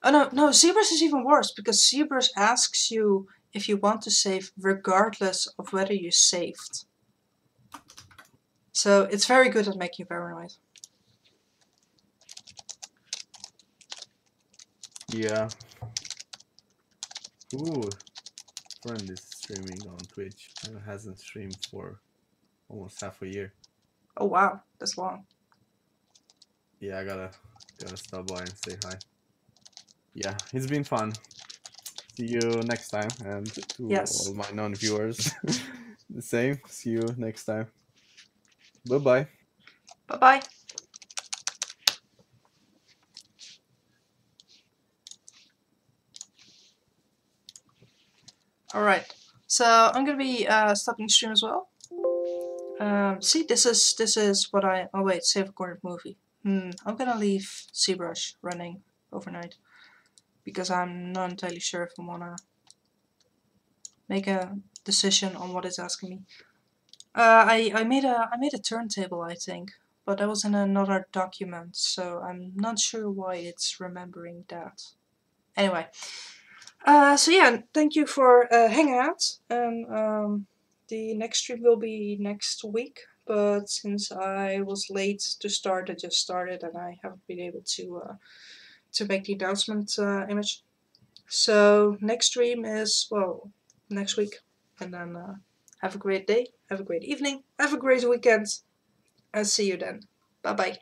Oh no, ZBrush is even worse because ZBrush asks you if you want to save regardless of whether you saved. So it's very good at making you paranoid. Yeah. Ooh, friend is streaming on Twitch and hasn't streamed for almost half a year. Oh wow, that's long. Yeah, I gotta stop by and say hi. Yeah, it's been fun. See you next time, and to Yes. all my non-viewers, the same. See you next time. Bye bye. Bye bye. Alright, so I'm gonna be stopping stream as well. See, this is what I. Oh wait, save recorded movie. I'm gonna leave ZBrush running overnight because I'm not entirely sure if I wanna make a decision on what it's asking me. I made a turntable, I think, but that was in another document, so I'm not sure why it's remembering that. Anyway, so yeah, thank you for hanging out, and the next stream will be next week. But since I was late to start, I just started, and I haven't been able to make the announcement image. So next stream is next week, and then have a great day, have a great evening, have a great weekend, and see you then. Bye bye.